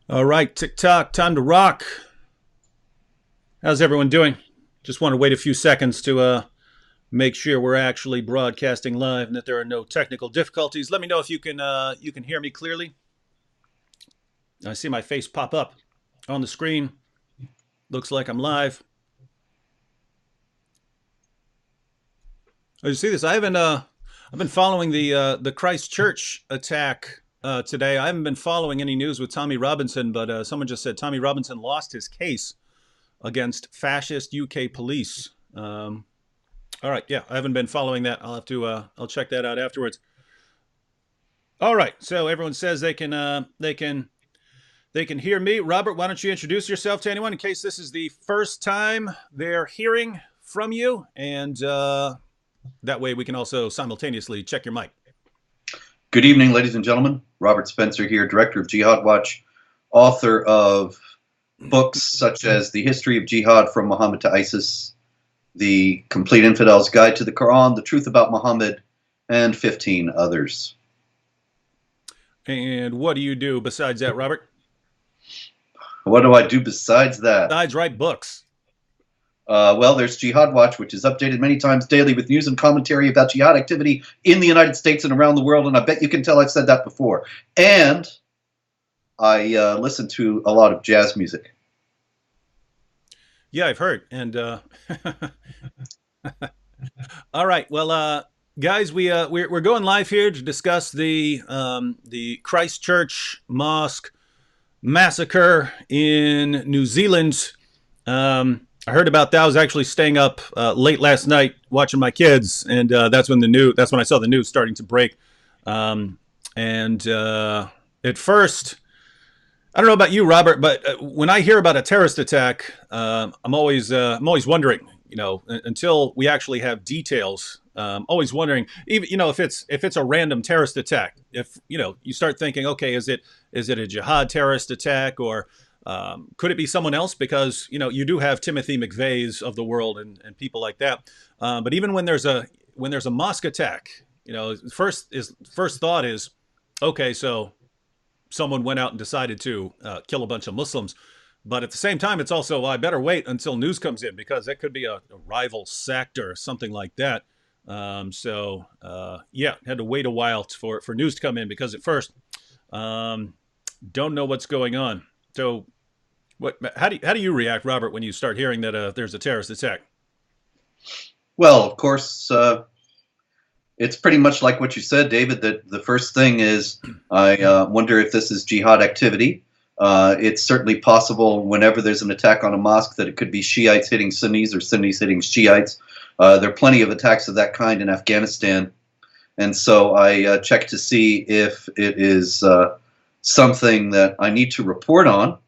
All right, tick-tock, time to rock. How's everyone doing? Just want to wait a few seconds to make sure we're actually broadcasting live and that there are no technical difficulties. Let me know if you can hear me clearly. I see my face pop up on the screen. Looks like I'm live. Oh, you see this? I've been following the Christchurch attack today. I haven't been following any news with Tommy Robinson, but someone just said Tommy Robinson lost his case against fascist UK police. All right, yeah, I haven't been following that. I'll check that out afterwards. All right, so everyone says they can hear me. Robert, why don't you introduce yourself to anyone in case this is the first time they're hearing from you, and that way we can also simultaneously check your mic. Good evening, ladies and gentlemen. Robert Spencer here, director of Jihad Watch, author of books such as The History of Jihad from Muhammad to ISIS, The Complete Infidel's Guide to the Quran, The Truth About Muhammad, and 15 others. And what do you do besides that, Robert? What do I do besides that? Besides write books. Well, there's Jihad Watch, which is updated many times daily with news and commentary about jihad activity in the United States and around the world, and I bet you can tell I've said that before. And I listen to a lot of jazz music. Yeah, I've heard. And all right, well, guys, we're going live here to discuss the Christchurch mosque massacre in New Zealand. I heard about that. I was actually staying up late last night watching my kids, and that's when I saw the news starting to break. And at first, I don't know about you, Robert, but when I hear about a terrorist attack, I'm always wondering, until we actually have details. Always wondering, even if it's a random terrorist attack, if you start thinking, okay, is it a jihad terrorist attack, or could it be someone else? Because you do have Timothy McVeighs of the world and people like that. But even when there's a mosque attack, first thought is, okay, so someone went out and decided to kill a bunch of Muslims. But at the same time, it's also, well, I better wait until news comes in, because that could be a rival sect or something like that. Yeah, had to wait a while for news to come in, because at first, don't know what's going on. So, how do you react, Robert, when you start hearing that there's a terrorist attack? Well, of course, it's pretty much like what you said, David, that the first thing is I wonder if this is jihad activity. It's certainly possible whenever there's an attack on a mosque that it could be Shiites hitting Sunnis or Sunnis hitting Shiites. There are plenty of attacks of that kind in Afghanistan. And so I check to see if it is something that I need to report on.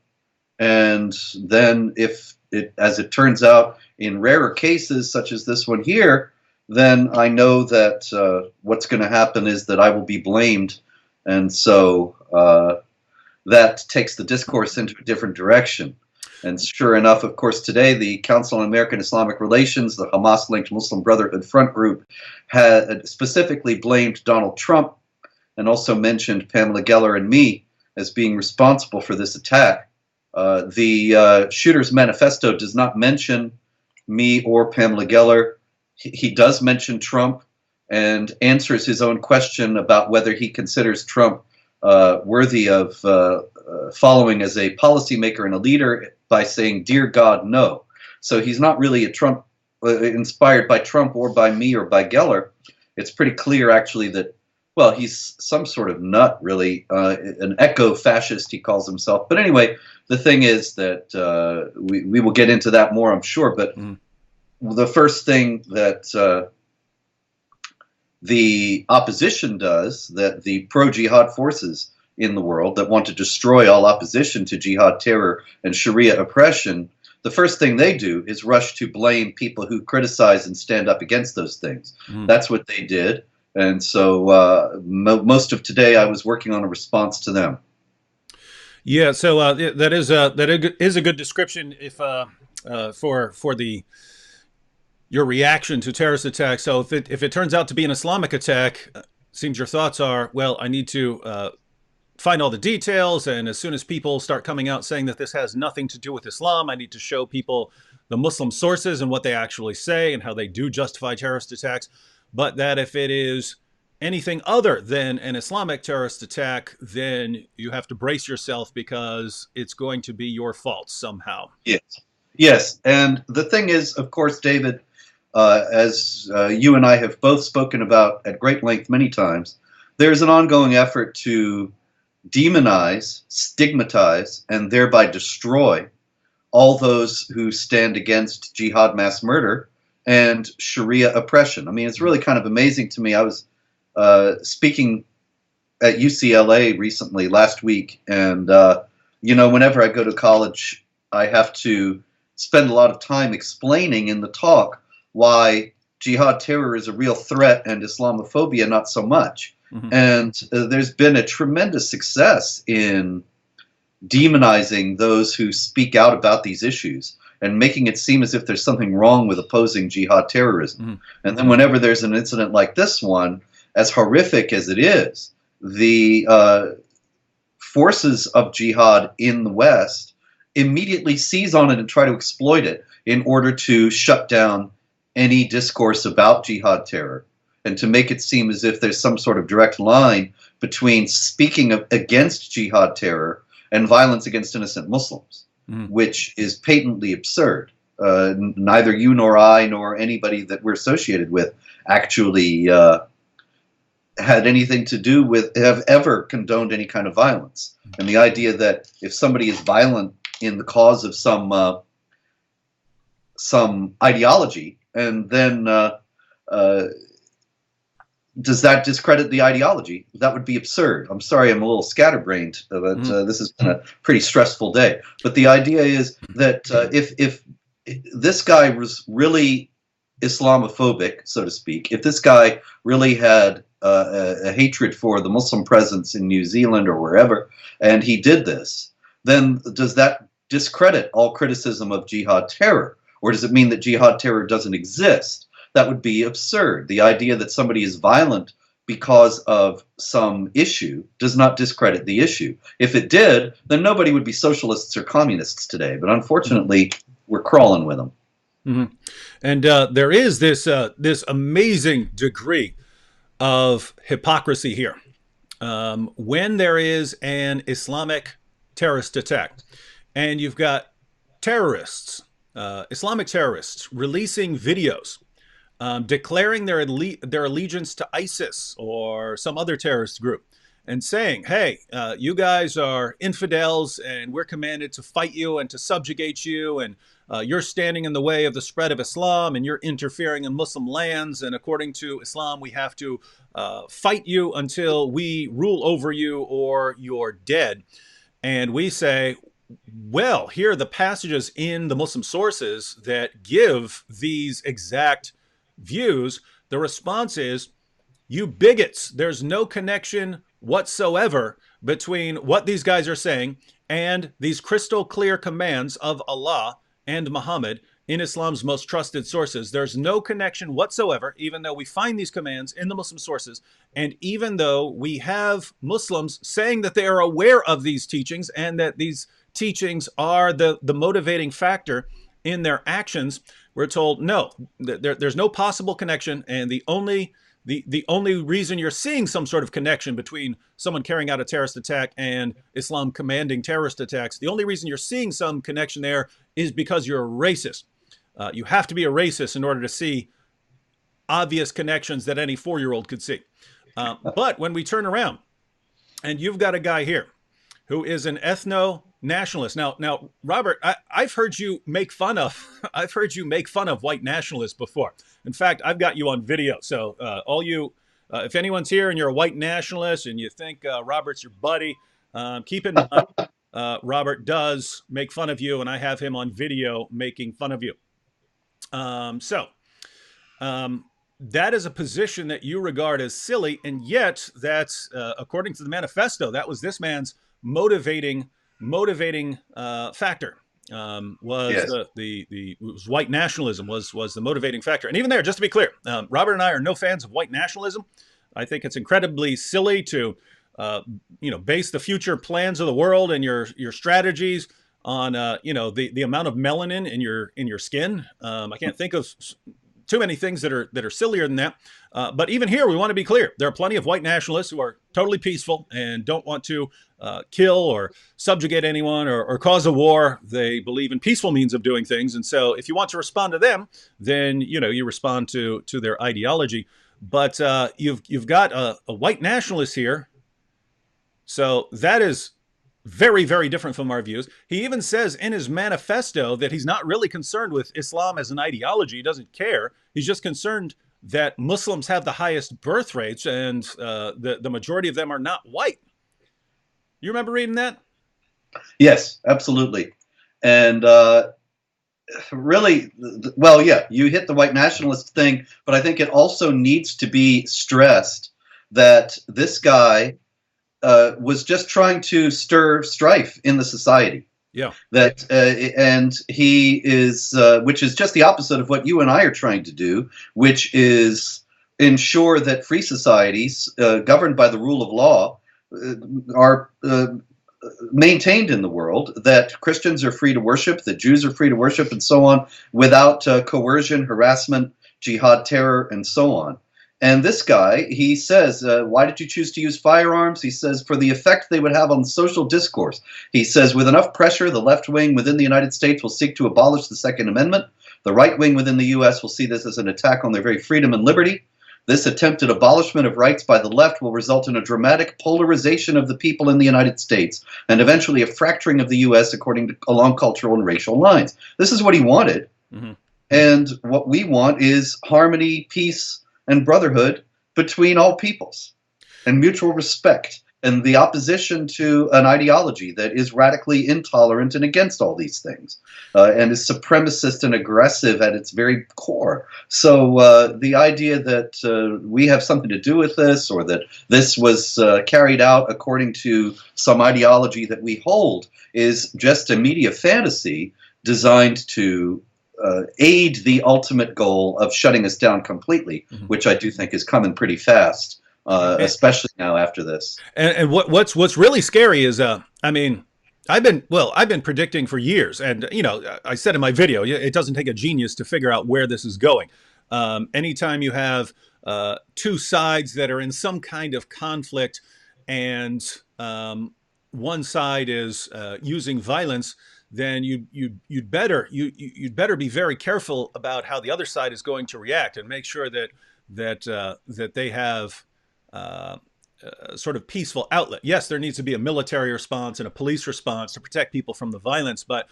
And then if it, as it turns out, in rarer cases such as this one here, then I know that what's going to happen is that I will be blamed. And so that takes the discourse into a different direction. And sure enough, of course, today the Council on American Islamic Relations, the Hamas-linked Muslim Brotherhood Front Group, had specifically blamed Donald Trump and also mentioned Pamela Geller and me as being responsible for this attack. The Shooter's Manifesto does not mention me or Pamela Geller. He does mention Trump and answers his own question about whether he considers Trump worthy of following as a policymaker and a leader by saying, "Dear God, no." So he's not really a Trump inspired by Trump or by me or by Geller. It's pretty clear, actually, that, well, he's some sort of nut, really, an eco-fascist, he calls himself. But anyway, the thing is that we will get into that more, I'm sure. But the first thing that the opposition does, that the pro-jihad forces in the world that want to destroy all opposition to jihad terror and Sharia oppression, the first thing they do is rush to blame people who criticize and stand up against those things. That's what they did. And so most of today I was working on a response to them. Yeah, so that is a good description if for your reaction to terrorist attacks. So if it turns out to be an Islamic attack, seems your thoughts are, well, I need to find all the details. And as soon as people start coming out saying that this has nothing to do with Islam, I need to show people the Muslim sources and what they actually say and how they do justify terrorist attacks. But that if it is anything other than an Islamic terrorist attack, then you have to brace yourself because it's going to be your fault somehow. Yes. Yes. And the thing is, of course, David, as you and I have both spoken about at great length many times, there's an ongoing effort to demonize, stigmatize, and thereby destroy all those who stand against jihad mass murder and Sharia oppression. I mean, it's really kind of amazing to me. I was speaking at UCLA recently, last week, and whenever I go to college, I have to spend a lot of time explaining in the talk why jihad terror is a real threat and Islamophobia not so much. Mm-hmm. And there's been a tremendous success in demonizing those who speak out about these issues and making it seem as if there's something wrong with opposing jihad terrorism. Mm-hmm. And then whenever there's an incident like this one, as horrific as it is, the forces of jihad in the West immediately seize on it and try to exploit it in order to shut down any discourse about jihad terror and to make it seem as if there's some sort of direct line between speaking against jihad terror and violence against innocent Muslims, which is patently absurd. Neither you nor I nor anybody that we're associated with actually had anything to do with, have ever condoned any kind of violence. And the idea that if somebody is violent in the cause of some ideology, and then does that discredit the ideology? That would be absurd. I'm sorry, I'm a little scatterbrained, but this has been a pretty stressful day. But the idea is that if this guy was really Islamophobic, so to speak, if this guy really had a hatred for the Muslim presence in New Zealand or wherever, and he did this, then does that discredit all criticism of jihad terror? Or does it mean that jihad terror doesn't exist? That would be absurd. The idea that somebody is violent because of some issue does not discredit the issue. If it did, then nobody would be socialists or communists today. But unfortunately, we're crawling with them. Mm-hmm. And there is this amazing degree of hypocrisy here. When there is an Islamic terrorist attack, and you've got terrorists, Islamic terrorists, releasing videos declaring their allegiance to ISIS or some other terrorist group and saying, hey, you guys are infidels and we're commanded to fight you and to subjugate you, and you're standing in the way of the spread of Islam and you're interfering in Muslim lands, and according to Islam we have to fight you until we rule over you or you're dead. And we say, well, here are the passages in the Muslim sources that give these exact views. The response is, you bigots, there's no connection whatsoever between what these guys are saying and these crystal clear commands of Allah and Muhammad in Islam's most trusted sources. There's no connection whatsoever, even though we find these commands in the Muslim sources, and even though we have Muslims saying that they are aware of these teachings and that these teachings are the motivating factor in their actions, we're told, no, there's no possible connection, and the only reason you're seeing some sort of connection between someone carrying out a terrorist attack and Islam commanding terrorist attacks, the only reason you're seeing some connection there is because you're a racist. You have to be a racist in order to see obvious connections that any 4-year-old could see. But when we turn around, and you've got a guy here who is an ethno-nationalist. Now, Robert, I've heard you make fun of white nationalists before. In fact, I've got you on video. So all you, if anyone's here and you're a white nationalist and you think Robert's your buddy, keep in mind, Robert does make fun of you, and I have him on video making fun of you. That is a position that you regard as silly, and yet that's, according to the manifesto, that was this man's motivating factor. Was yes. Was white nationalism was the motivating factor. And even there, just to be clear, Robert and I are no fans of white nationalism. I think it's incredibly silly to uh, base the future plans of the world and your strategies on the amount of melanin in your skin. I can't think of too many things that are sillier than that. But even here, we want to be clear: there are plenty of white nationalists who are totally peaceful and don't want to kill or subjugate anyone or cause a war. They believe in peaceful means of doing things, and so if you want to respond to them, then you respond to their ideology. But you've got a white nationalist here, so that is very, very different from our views. He even says in his manifesto that he's not really concerned with Islam as an ideology. He doesn't care. He's just concerned that Muslims have the highest birth rates and the majority of them are not white. You remember reading that? Yes, absolutely. And really, well, yeah, you hit the white nationalist thing, but I think it also needs to be stressed that this guy was just trying to stir strife in the society. Yeah. That and he is, which is just the opposite of what you and I are trying to do, which is ensure that free societies governed by the rule of law are maintained in the world, that Christians are free to worship, that Jews are free to worship, and so on, without coercion, harassment, jihad, terror, and so on. And this guy, he says, why did you choose to use firearms? He says, for the effect they would have on social discourse. He says, with enough pressure, the left wing within the United States will seek to abolish the Second Amendment. The right wing within the U.S. will see this as an attack on their very freedom and liberty. This attempted abolishment of rights by the left will result in a dramatic polarization of the people in the United States and eventually a fracturing of the U.S. along cultural and racial lines. This is what he wanted. Mm-hmm. And what we want is harmony, peace, and brotherhood between all peoples, and mutual respect, and the opposition to an ideology that is radically intolerant and against all these things, and is supremacist and aggressive at its very core. So the idea that we have something to do with this, or that this was carried out according to some ideology that we hold, is just a media fantasy designed to aid the ultimate goal of shutting us down completely, mm-hmm. which I do think is coming pretty fast, especially now after this. And what's really scary is, I mean, I've been predicting for years, and I said in my video, it doesn't take a genius to figure out where this is going. Anytime you have two sides that are in some kind of conflict, and one side is using violence, then you'd better be very careful about how the other side is going to react, and make sure that they have sort of peaceful outlet. Yes, there needs to be a military response and a police response to protect people from the violence, but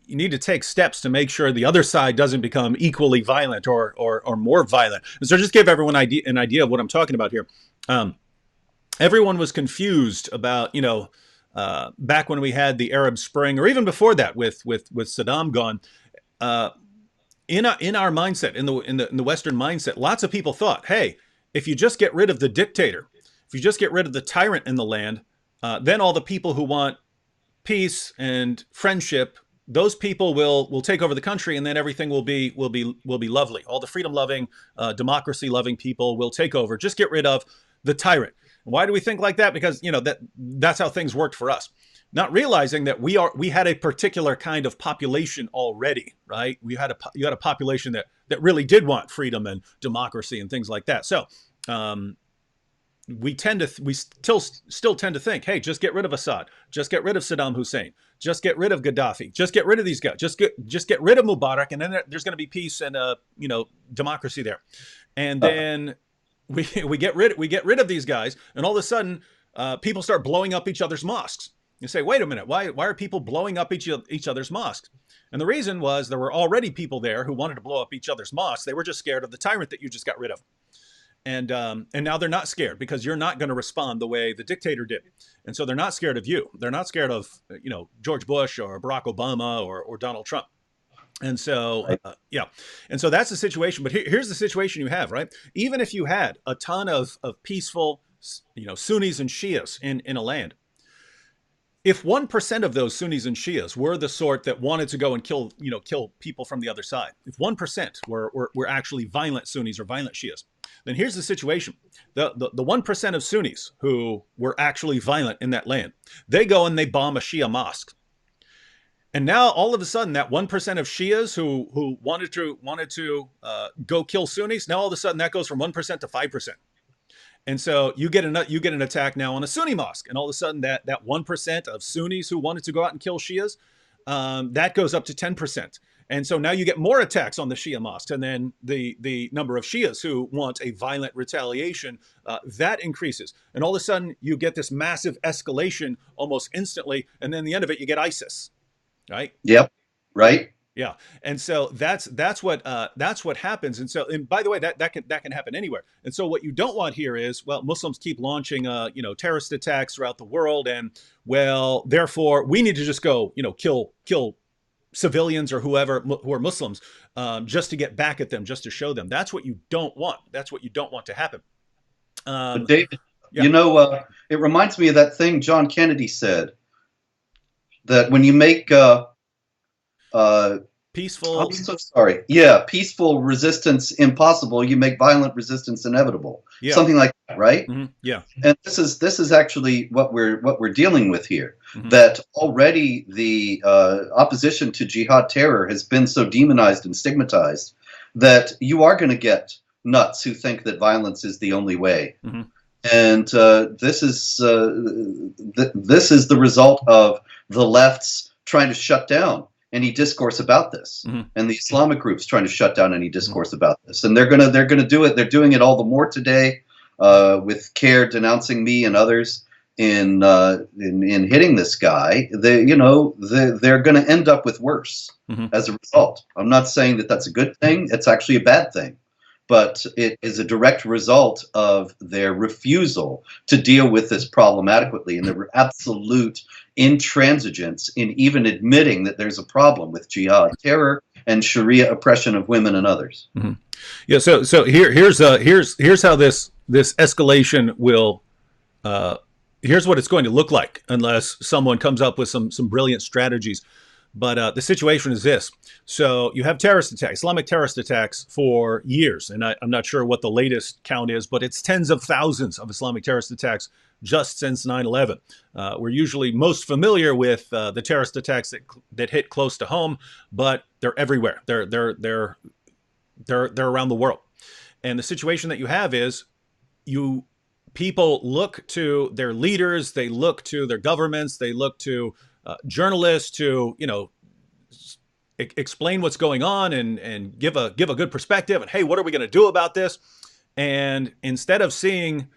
you need to take steps to make sure the other side doesn't become equally violent or more violent. And so just give everyone an idea of what I'm talking about here. Everyone was confused about, back when we had the Arab Spring, or even before that, with Saddam gone, in our mindset, in the Western mindset, lots of people thought, hey, if you just get rid of the dictator, if you just get rid of the tyrant in the land, then all the people who want peace and friendship, those people will take over the country, and then everything will be lovely. All the freedom-loving, democracy-loving people will take over. Just get rid of the tyrant. Why do we think like that? Because that's how things worked for us. Not realizing that we had a particular kind of population already, right? You had a population that really did want freedom and democracy and things like that. So we still tend to think, hey, just get rid of Assad, just get rid of Saddam Hussein, just get rid of Gaddafi, just get rid of these guys, just get rid of Mubarak, and then there's going to be peace and democracy there. And then we get rid of these guys, and all of a sudden people start blowing up each other's mosques. You say, wait a minute, why are people blowing up each other's mosques? And the reason was there were already people there who wanted to blow up each other's mosques. They were just scared of the tyrant that you just got rid of. And now they're not scared, because you're not going to respond the way the dictator did. And so they're not scared of you. They're not scared of George Bush or Barack Obama or Donald Trump. And so, And so that's the situation. But here's the situation you have, right? Even if you had a ton of peaceful, Sunnis and Shias in a land, if 1% of those Sunnis and Shias were the sort that wanted to go and kill people from the other side, if 1% were actually violent Sunnis or violent Shias, then here's the situation. The 1% of Sunnis who were actually violent in that land, they go and they bomb a Shia mosque. And now all of a sudden that 1% of Shias who wanted to go kill Sunnis, now all of a sudden that goes from 1% to 5%. And so you get an attack now on a Sunni mosque, and all of a sudden that 1% of Sunnis who wanted to go out and kill Shias, that goes up to 10%. And so now you get more attacks on the Shia mosques, and then the number of Shias who want a violent retaliation, that increases. And all of a sudden you get this massive escalation almost instantly, and then at the end of it you get ISIS, right? Yep. Right. Yeah, and so that's what happens. And so, and by the way, that can happen anywhere. And so, what you don't want here is, well, Muslims keep launching, terrorist attacks throughout the world, and well, therefore, we need to just go, kill civilians or whoever who are Muslims, just to get back at them, just to show them. That's what you don't want. That's what you don't want to happen. But David, yeah. it reminds me of that thing John Kennedy said, that when you make peaceful. I'm so sorry. Yeah, peaceful resistance impossible, you make violent resistance inevitable. Yeah. Something like that, right? Mm-hmm. Yeah. And this is actually what we're dealing with here. Mm-hmm. That already the opposition to jihad terror has been so demonized and stigmatized that you are going to get nuts who think that violence is the only way. Mm-hmm. And this is the result of the left's trying to shut down any discourse about this, mm-hmm. and the Islamic groups trying to shut down any discourse mm-hmm. about this. And they're gonna do it. They're doing it all the more today, with CARE denouncing me and others in hitting this guy. They're going to end up with worse mm-hmm. as a result. I'm not saying that that's a good thing. It's actually a bad thing. But it is a direct result of their refusal to deal with this problem adequately, and their absolute intransigence in even admitting that there's a problem with jihad terror and Sharia oppression of women and others. Mm-hmm. Yeah. So here's how this escalation will. Here's what it's going to look like unless someone comes up with some brilliant strategies. But the situation is this. So you have terrorist attacks, Islamic terrorist attacks for years. And I'm not sure what the latest count is, but it's tens of thousands of Islamic terrorist attacks just since 9/11. We're usually most familiar with the terrorist attacks that hit close to home, but they're everywhere. They're around the world. And the situation that you have is people look to their leaders, they look to their governments, they look to journalists to, explain what's going on and give a good perspective. And hey, what are we going to do about this? And instead of seeing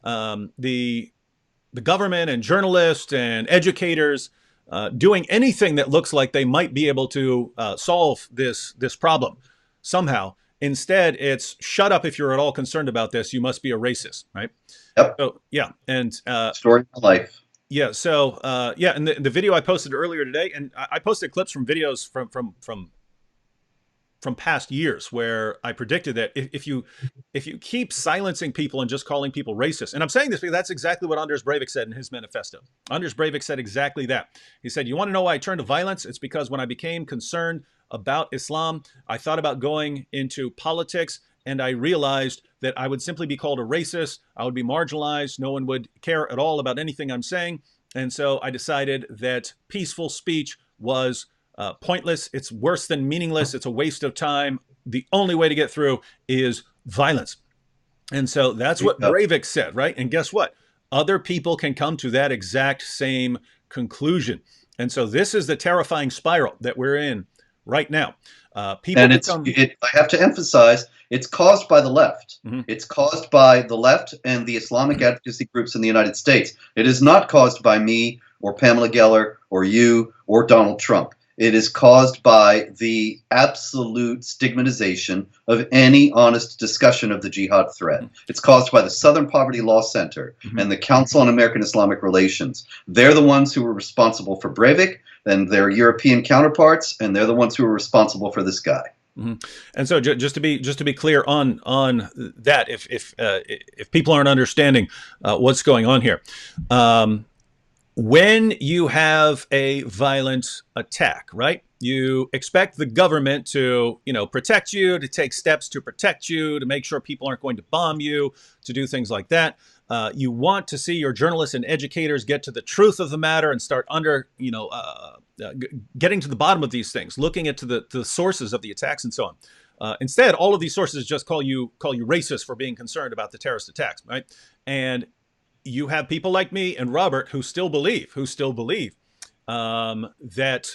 the government and journalists and educators doing anything that looks like they might be able to solve this problem somehow, instead it's shut up if you're at all concerned about this. You must be a racist, right? Yep. So yeah, and story of life. Yeah. So, and the video I posted earlier today, and I posted clips from videos from past years where I predicted that if you keep silencing people and just calling people racist, and I'm saying this because that's exactly what Anders Breivik said in his manifesto. Anders Breivik said exactly that. He said, "You want to know why I turned to violence? It's because when I became concerned about Islam, I thought about going into politics, and I realized that I would simply be called a racist. I would be marginalized. No one would care at all about anything I'm saying. And so I decided that peaceful speech was pointless. It's worse than meaningless. It's a waste of time. The only way to get through is violence." And so that's what Breivik said, right? And guess what? Other people can come to that exact same conclusion. And so this is the terrifying spiral that we're in right now. I have to emphasize, it's caused by the left. Mm-hmm. It's caused by the left and the Islamic advocacy groups in the United States. It is not caused by me or Pamela Geller or you or Donald Trump. It is caused by the absolute stigmatization of any honest discussion of the jihad threat. Mm-hmm. It's caused by the Southern Poverty Law Center mm-hmm. and the Council on American Islamic Relations. They're the ones who were responsible for Breivik and their European counterparts, and they're the ones who are responsible for this guy. Mm-hmm. And so, just to be clear on that, if people aren't understanding what's going on here, when you have a violent attack, right? You expect the government to, protect you, to take steps to protect you, to make sure people aren't going to bomb you, to do things like that. You want to see your journalists and educators get to the truth of the matter and start getting to the bottom of these things, looking into the sources of the attacks and so on. Instead, all of these sources just call you racist for being concerned about the terrorist attacks, right? And you have people like me and Robert who still believe that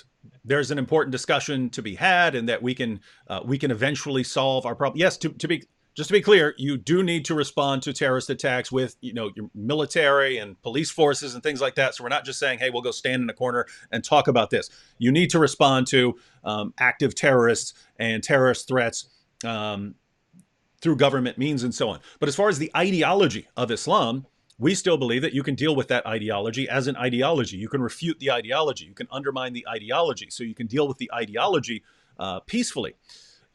there's an important discussion to be had, and that we can eventually solve our problem. Yes, just to be clear, you do need to respond to terrorist attacks with your military and police forces and things like that. So we're not just saying, hey, we'll go stand in a corner and talk about this. You need to respond to active terrorists and terrorist threats through government means and so on. But as far as the ideology of Islam, we still believe that you can deal with that ideology as an ideology. You can refute the ideology. You can undermine the ideology. So you can deal with the ideology peacefully.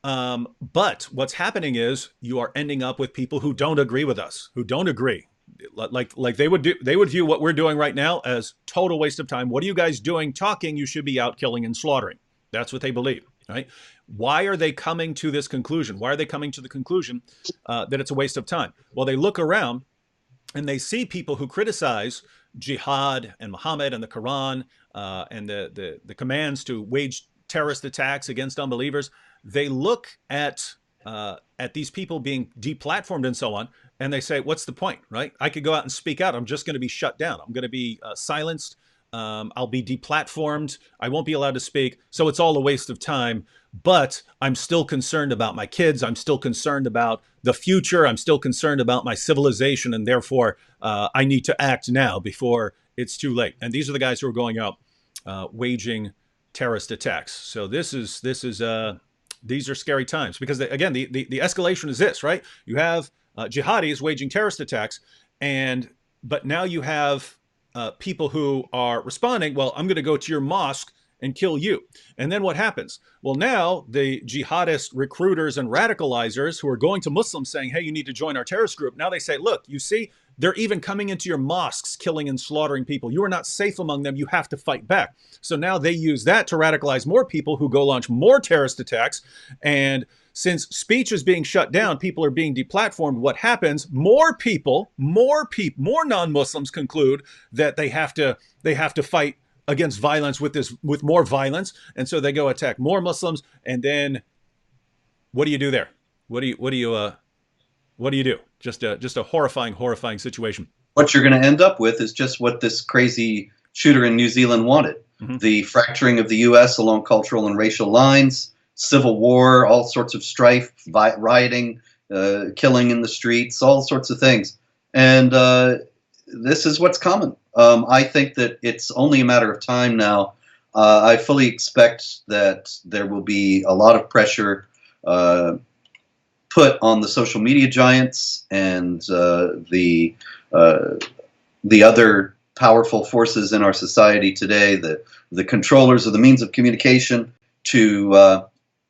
But what's happening is you are ending up with people who don't agree with us, who don't agree. Like they would view what we're doing right now as total waste of time. What are you guys doing talking? You should be out killing and slaughtering. That's what they believe, right? Why are they coming to this conclusion? Why are they coming to the conclusion that it's a waste of time? Well, they look around and they see people who criticize jihad and Muhammad and the Quran and the commands to wage terrorist attacks against unbelievers. They look at these people being deplatformed and so on, and they say, what's the point, right? I could go out and speak out. I'm just going to be shut down. I'm going to be silenced. I'll be deplatformed. I won't be allowed to speak. So it's all a waste of time. But I'm still concerned about my kids. I'm still concerned about the future. I'm still concerned about my civilization. And therefore, I need to act now before it's too late. And these are the guys who are going out waging terrorist attacks. So these are scary times because, again, the escalation is this, right? You have jihadis waging terrorist attacks, but now you have people who are responding, well, I'm going to go to your mosque and kill you. And then what happens? Well, now the jihadist recruiters and radicalizers who are going to Muslims saying, hey, you need to join our terrorist group. Now they say, look, you see, they're even coming into your mosques, killing and slaughtering people. You are not safe among them. You have to fight back. So now they use that to radicalize more people who go launch more terrorist attacks. And since speech is being shut down, people are being deplatformed. What happens? More non-Muslims conclude that they have to fight against violence with more violence, and so they go attack more Muslims. And then, what do you do there? What do you do? Just a horrifying situation. What you're going to end up with is just what this crazy shooter in New Zealand wanted: the fracturing of the U.S. along cultural and racial lines, civil war, all sorts of strife, rioting, killing in the streets, all sorts of things. And this is what's coming. I think that it's only a matter of time now. I fully expect that there will be a lot of pressure put on the social media giants and the other powerful forces in our society today, the controllers of the means of communication, to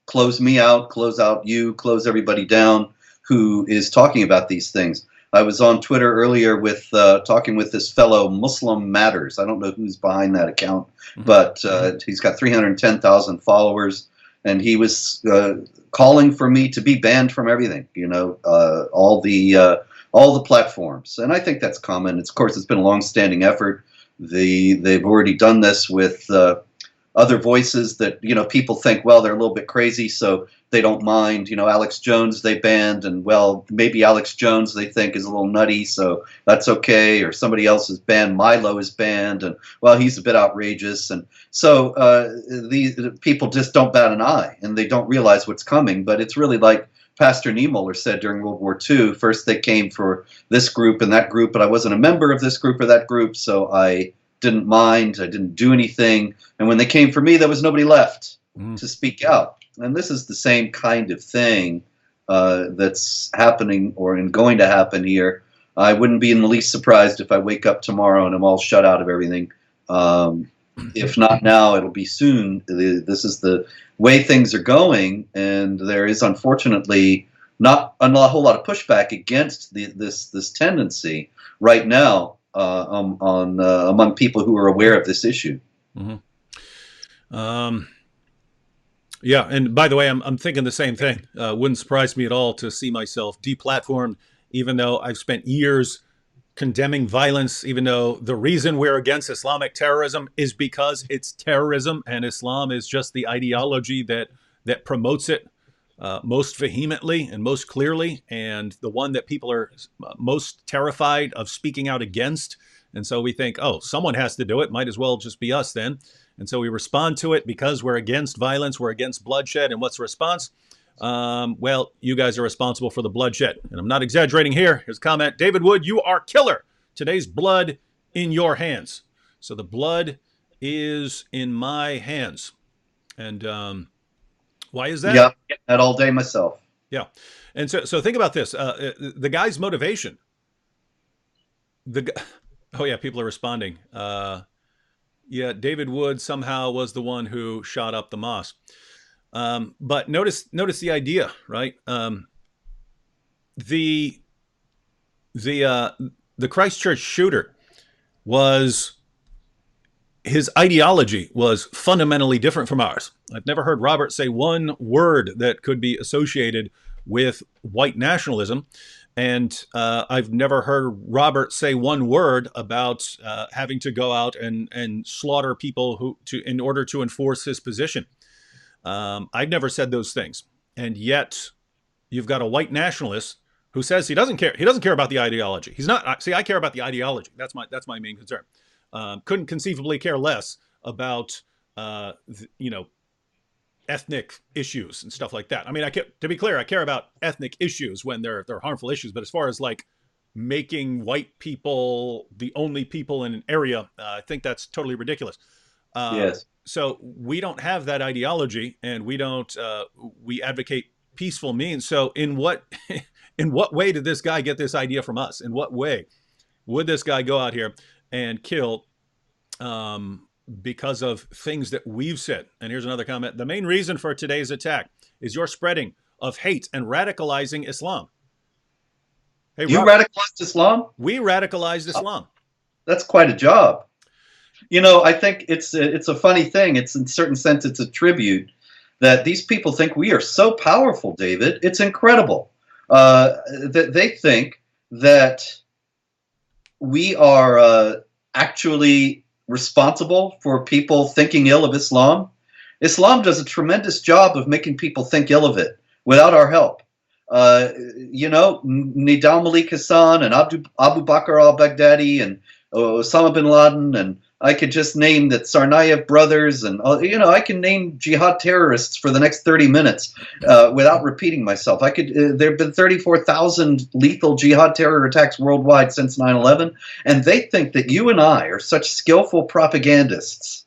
close me out, close out you, close everybody down who is talking about these things. I was on Twitter earlier with talking with this fellow Muslim Matters. I don't know who's behind that account, but he's got 310,000 followers, and he was calling for me to be banned from everything. All the platforms, and I think that's common. Of course, it's been a long-standing effort. They've already done this with other voices that people think, well, they're a little bit crazy, so they don't mind. Alex Jones they banned, and well, maybe Alex Jones they think is a little nutty, so that's okay. Or somebody else is banned. Milo is banned, and well, he's a bit outrageous. And so these people just don't bat an eye, and they don't realize what's coming. But it's really like Pastor Niemöller said during World War II. First they came for this group and that group, but I wasn't a member of this group or that group, so I didn't mind. I didn't do anything. And when they came for me, there was nobody left to speak out. And this is the same kind of thing that's happening or going to happen here. I wouldn't be in the least surprised if I wake up tomorrow and I'm all shut out of everything. If not now, it'll be soon. This is the way things are going, and there is unfortunately not a whole lot of pushback against this tendency right now. among people who are aware of this issue. Mm-hmm. Um, yeah, and by the way, I'm thinking the same thing. Wouldn't surprise me at all to see myself deplatformed, even though I've spent years condemning violence, even though the reason we're against Islamic terrorism is because it's terrorism, and Islam is just the ideology that promotes it most vehemently and most clearly, and the one that people are most terrified of speaking out against. And so we think, oh, someone has to do it. Might as well just be us then. And so we respond to it because we're against violence, we're against bloodshed. And what's the response? Well, you guys are responsible for the bloodshed. And I'm not exaggerating here. Here's a comment. David Wood, you are killer. Today's blood in your hands. So the blood is in my hands. And why is that? Yeah, that all day myself. Yeah. And so think about this. The guy's motivation. The Oh yeah, people are responding. Yeah, David Wood somehow was the one who shot up the mosque. But notice the idea, right? The the uh, the Christchurch shooter was his ideology was fundamentally different from ours. I've never heard Robert say one word that could be associated with white nationalism. And I've never heard Robert say one word about having to go out and slaughter people in order to enforce his position. I've never said those things. And yet you've got a white nationalist who says he doesn't care. He doesn't care about the ideology. He's not. See, I care about the ideology. That's my main concern. Couldn't conceivably care less about ethnic issues and stuff like that. I mean, to be clear, I care about ethnic issues when they're harmful issues. But as far as like making white people the only people in an area, I think that's totally ridiculous. Yes. So we don't have that ideology, and we don't. We advocate peaceful means. So in what in what way did this guy get this idea from us? In what way would this guy go out here and kill because of things that we've said? And here's another comment. The main reason for today's attack is your spreading of hate and radicalizing Islam. Hey, You Robert, radicalized Islam? we radicalized Islam. That's quite a job. I think it's a funny thing. It's in a certain sense, it's a tribute that these people think we are so powerful, David. It's incredible that they think that we are actually responsible for people thinking ill of Islam. Islam does a tremendous job of making people think ill of it without our help. Nidal Malik Hassan and Abu Bakr al-Baghdadi and Osama bin Laden, and I could just name the Tsarnaev brothers, and I can name jihad terrorists for the next 30 minutes without repeating myself. There have been 34,000 lethal jihad terror attacks worldwide since 9/11, and they think that you and I are such skillful propagandists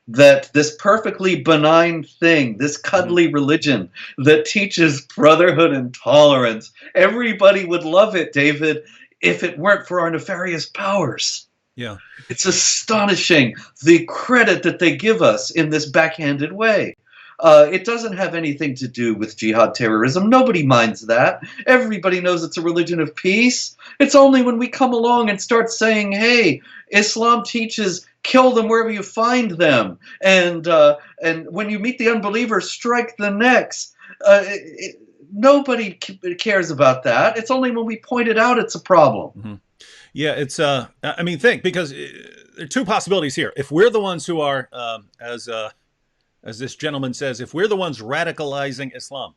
that this perfectly benign thing, this cuddly religion that teaches brotherhood and tolerance, everybody would love it, David, if it weren't for our nefarious powers. Yeah. It's astonishing the credit that they give us in this backhanded way. It doesn't have anything to do with jihad terrorism. Nobody minds that. Everybody knows it's a religion of peace. It's only when we come along and start saying, hey, Islam teaches kill them wherever you find them. And when you meet the unbelievers, strike the necks. Nobody cares about that. It's only when we point it out it's a problem. Mm-hmm. Yeah, it's think, because there are two possibilities here. If we're the ones who are as this gentleman says, if we're the ones radicalizing Islam,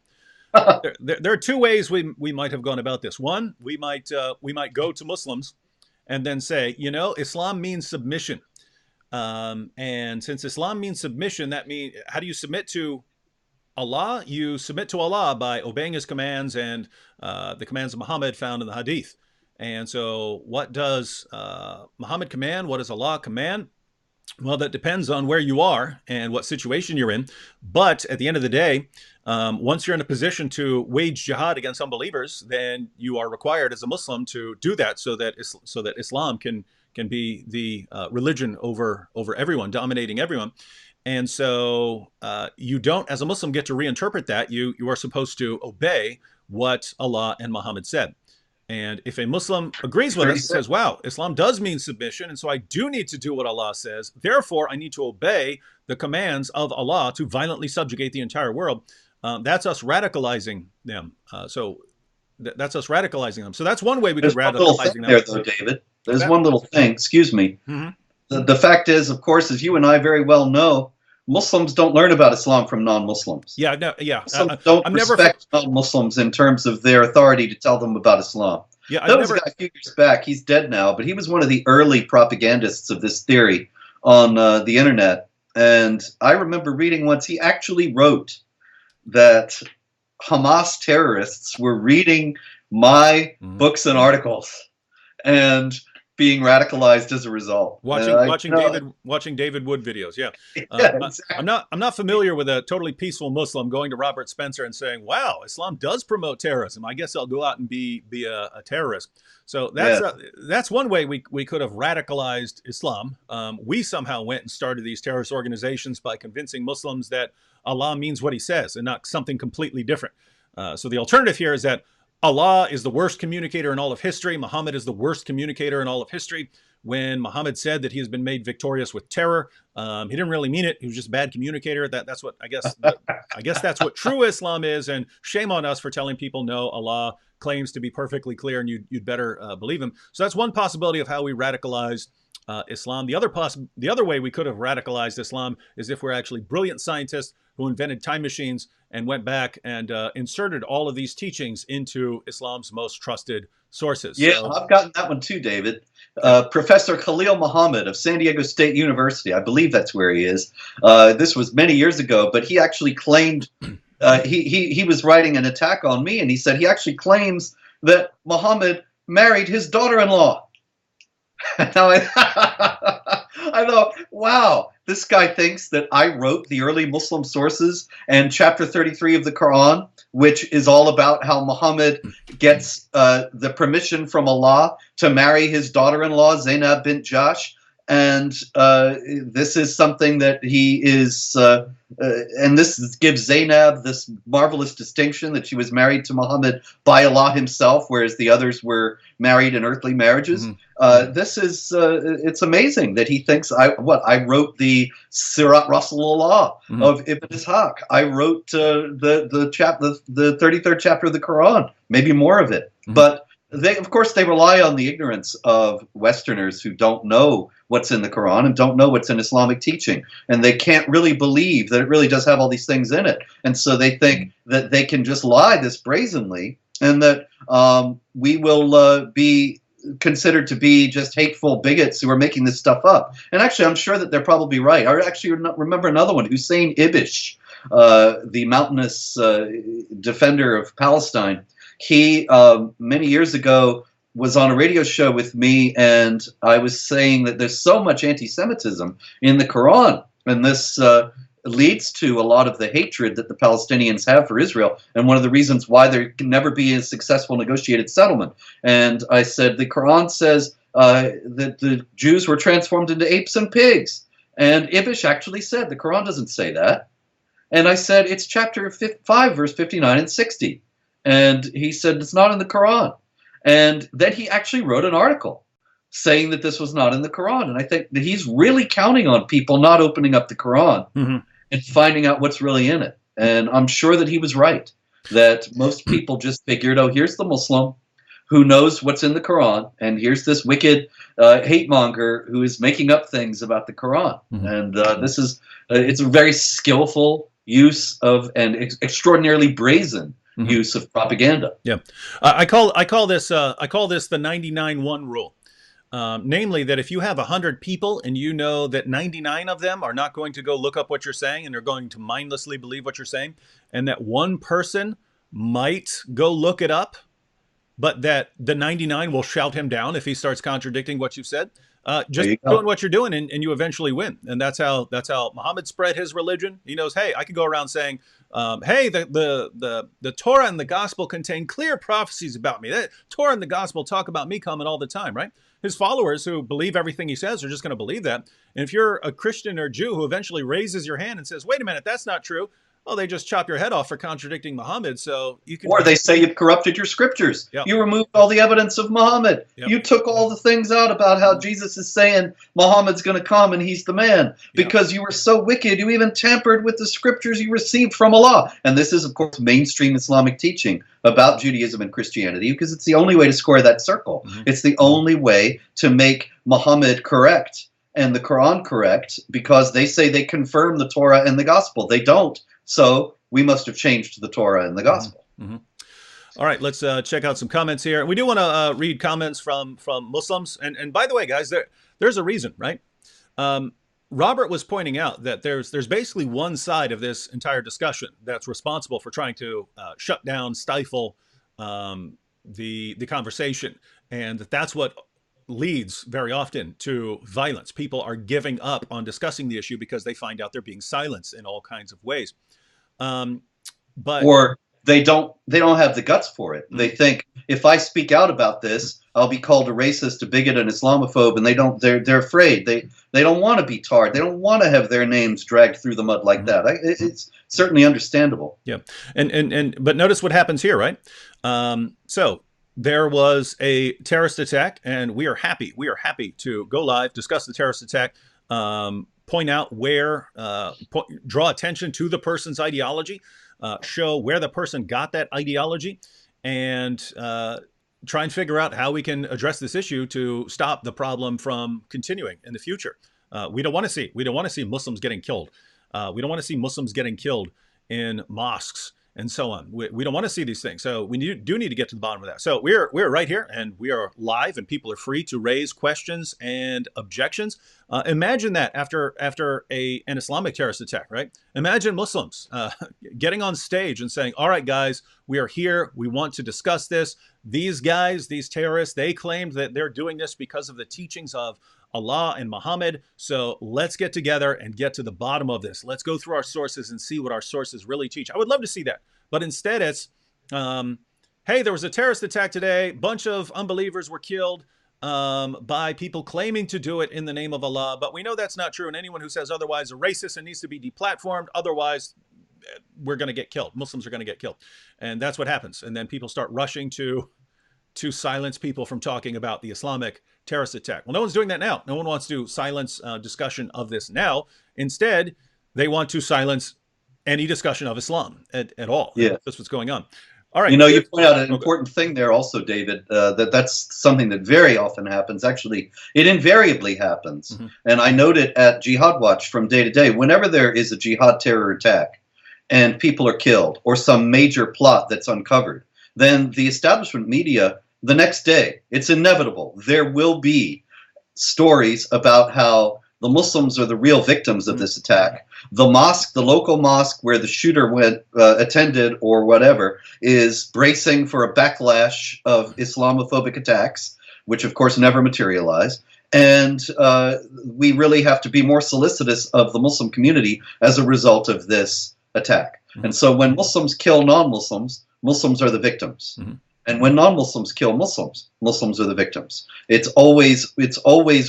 there are two ways we might have gone about this. One, we might go to Muslims and then say, Islam means submission. And since Islam means submission, that means, how do you submit to Allah? You submit to Allah by obeying his commands and the commands of Muhammad found in the Hadith. And so what does Muhammad command? What does Allah command? Well, that depends on where you are and what situation you're in. But at the end of the day, once you're in a position to wage jihad against unbelievers, then you are required as a Muslim to do that so that Islam can be the religion over everyone, dominating everyone. And so you don't, as a Muslim, get to reinterpret that. You are supposed to obey what Allah and Muhammad said. And if a Muslim agrees with us and says, 36. wow, Islam does mean submission, and so I do need to do what Allah says, therefore I need to obey the commands of Allah to violently subjugate the entire world, that's us radicalizing them. That's us radicalizing them. So that's one way we could There's one little thing radicalizing them. there, though, David. What's There's that? one little thing. Excuse me. Mm-hmm. The fact is, of course, as you and I very well know, Muslims don't learn about Islam from non-Muslims. Yeah, no, yeah. Muslims don't I'm never. respect non-Muslims in terms of their authority to tell them about Islam. Yeah, I've There was a never. guy a few years back. He's dead now, but he was one of the early propagandists of this theory on the internet. And I remember reading once he actually wrote that Hamas terrorists were reading my Mhm. books and articles and being radicalized as a result. Watching David Wood videos. Yeah, Yeah, exactly. I'm not familiar with a totally peaceful Muslim going to Robert Spencer and saying, "Wow, Islam does promote terrorism. I guess I'll go out and be a terrorist." So Yeah. that's one way we could have radicalized Islam. We somehow went and started these terrorist organizations by convincing Muslims that Allah means what He says and not something completely different. So the alternative here is that Allah is the worst communicator in all of history. Muhammad is the worst communicator in all of history. When Muhammad said that he has been made victorious with terror, he didn't really mean it. He was just a bad communicator. That's what I guess. I guess that's what true Islam is. And shame on us for telling people no. Allah claims to be perfectly clear, and you'd better believe him. So that's one possibility of how we radicalized Islam. The other way we could have radicalized Islam is if we're actually brilliant scientists who invented time machines and went back and inserted all of these teachings into Islam's most trusted sources. Yeah, So, I've gotten that one too, David. Professor Khalil Muhammad of San Diego State University, I believe that's where he is. This was many years ago, but he actually claimed he was writing an attack on me, and he said he actually claims that Muhammad married his daughter-in-law. Now I thought, wow, this guy thinks that I wrote the early Muslim sources and chapter 33 of the Quran, which is all about how Muhammad gets the permission from Allah to marry his daughter-in-law, Zainab bint Jahsh. And this is something that he is, and this gives Zainab this marvelous distinction that she was married to Muhammad by Allah himself, whereas the others were married in earthly marriages. This is, it's amazing that he thinks I wrote the Sirat Rasulullah of Ibn Ishaq. I wrote the 33rd chapter of the Quran, maybe more of it. But of course, they rely on the ignorance of Westerners who don't know what's in the Quran and don't know what's in Islamic teaching. And they can't really believe that it really does have all these things in it. And so they think that they can just lie this brazenly and that we will be considered to be just hateful bigots who are making this stuff up. And actually, I'm sure that they're probably right. I actually remember another one, Hussein Ibish, the mountainous defender of Palestine. He, many years ago, was on a radio show with me, and I was saying that there's so much anti-Semitism in the Quran, and this leads to a lot of the hatred that the Palestinians have for Israel, and one of the reasons why there can never be a successful negotiated settlement. And I said, the Quran says that the Jews were transformed into apes and pigs, and Ibish actually said, the Quran doesn't say that. And I said, it's chapter 5, verse 59 and 60. And he said, it's not in the Quran. And then he actually wrote an article saying that this was not in the Quran. And I think that he's really counting on people not opening up the Quran and finding out what's really in it. And I'm sure that he was right, that most people just figured, oh, here's the Muslim who knows what's in the Quran, and here's this wicked hate monger who is making up things about the Quran. And this is, it's a very skillful use of, and extraordinarily brazen use of propaganda. Yeah, I call this the 99-1 rule. Namely, that if you have 100 people and you know that 99 of them are not going to go look up what you're saying and they're going to mindlessly believe what you're saying, and that one person might go look it up, but that the 99 will shout him down if he starts contradicting what you've said. Just doing what you're doing, and you eventually win. And that's how Muhammad spread his religion. He knows, hey, I could go around saying, hey, the Torah and the Gospel contain clear prophecies about me. The Torah and the Gospel talk about me coming all the time, right? His followers who believe everything he says are just going to believe that. And if you're a Christian or Jew who eventually raises your hand and says, wait a minute, that's not true, well, they just chop your head off for contradicting Muhammad. So you can, Or they say you've corrupted your scriptures. yep, You removed all the evidence of Muhammad. yep, You took all the things out about how Jesus is saying Muhammad's going to come and he's the man. yep. Because you were so wicked, you even tampered with the scriptures you received from Allah. And this is, of course, mainstream Islamic teaching about Judaism and Christianity, because it's the only way to square that circle. Mm-hmm. It's the only way to make Muhammad correct and the Quran correct, because they say they confirm the Torah and the gospel. They don't. So we must have changed the Torah and the gospel. Mm-hmm. All right, let's check out some comments here. We do want to read comments from Muslims. And by the way, guys, there's a reason, right? Robert was pointing out that there's basically one side of this entire discussion that's responsible for trying to shut down, stifle the conversation, and that's what leads very often to violence. People are giving up on discussing the issue because they find out they're being silenced in all kinds of ways. But or they don't have the guts for it. They think, if I speak out about this, I'll be called a racist, a bigot, an Islamophobe, and they're afraid. They don't want to be tarred. They don't want to have their names dragged through the mud like that. It's certainly understandable. Yeah, but notice what happens here, right? So there was a terrorist attack, and we are happy to go live, discuss the terrorist attack, point out where, draw attention to the person's ideology, show where the person got that ideology, and try and figure out how we can address this issue to stop the problem from continuing in the future. We don't want to see Muslims getting killed. We don't want to see Muslims getting killed in mosques and so on. We don't want to see these things. So we do need to get to the bottom of that. So we're right here, and we are live, and people are free to raise questions and objections. Imagine that after an Islamic terrorist attack, right? Imagine Muslims getting on stage and saying, all right, guys, we are here. We want to discuss this. These guys, these terrorists, they claimed that they're doing this because of the teachings of Allah and Muhammad. So let's get together and get to the bottom of this. Let's go through our sources and see what our sources really teach. I would love to see that. But instead it's, hey, there was a terrorist attack today. Bunch of unbelievers were killed by people claiming to do it in the name of Allah. But we know that's not true. And anyone who says otherwise is a racist and needs to be deplatformed. Otherwise, we're going to get killed. Muslims are going to get killed. And that's what happens. And then people start rushing to silence people from talking about the Islamic terrorist attack. Well, no one's doing that now. No one wants to silence discussion of this now. Instead, they want to silence any discussion of Islam at all. Yeah. That's what's going on. All right. You point out an important thing there also, David, that's something that very often happens. Actually, it invariably happens. Mm-hmm. And I note it at Jihad Watch from day to day. Whenever there is a jihad terror attack and people are killed or some major plot that's uncovered, then the establishment media, the next day, it's inevitable, there will be stories about how the Muslims are the real victims of this attack. The mosque, the local mosque where the shooter attended or whatever, is bracing for a backlash of Islamophobic attacks, which of course never materialize. And we really have to be more solicitous of the Muslim community as a result of this attack. Mm-hmm. And so when Muslims kill non-Muslims, Muslims are the victims. Mm-hmm. And when non-Muslims kill Muslims, Muslims are the victims. It's always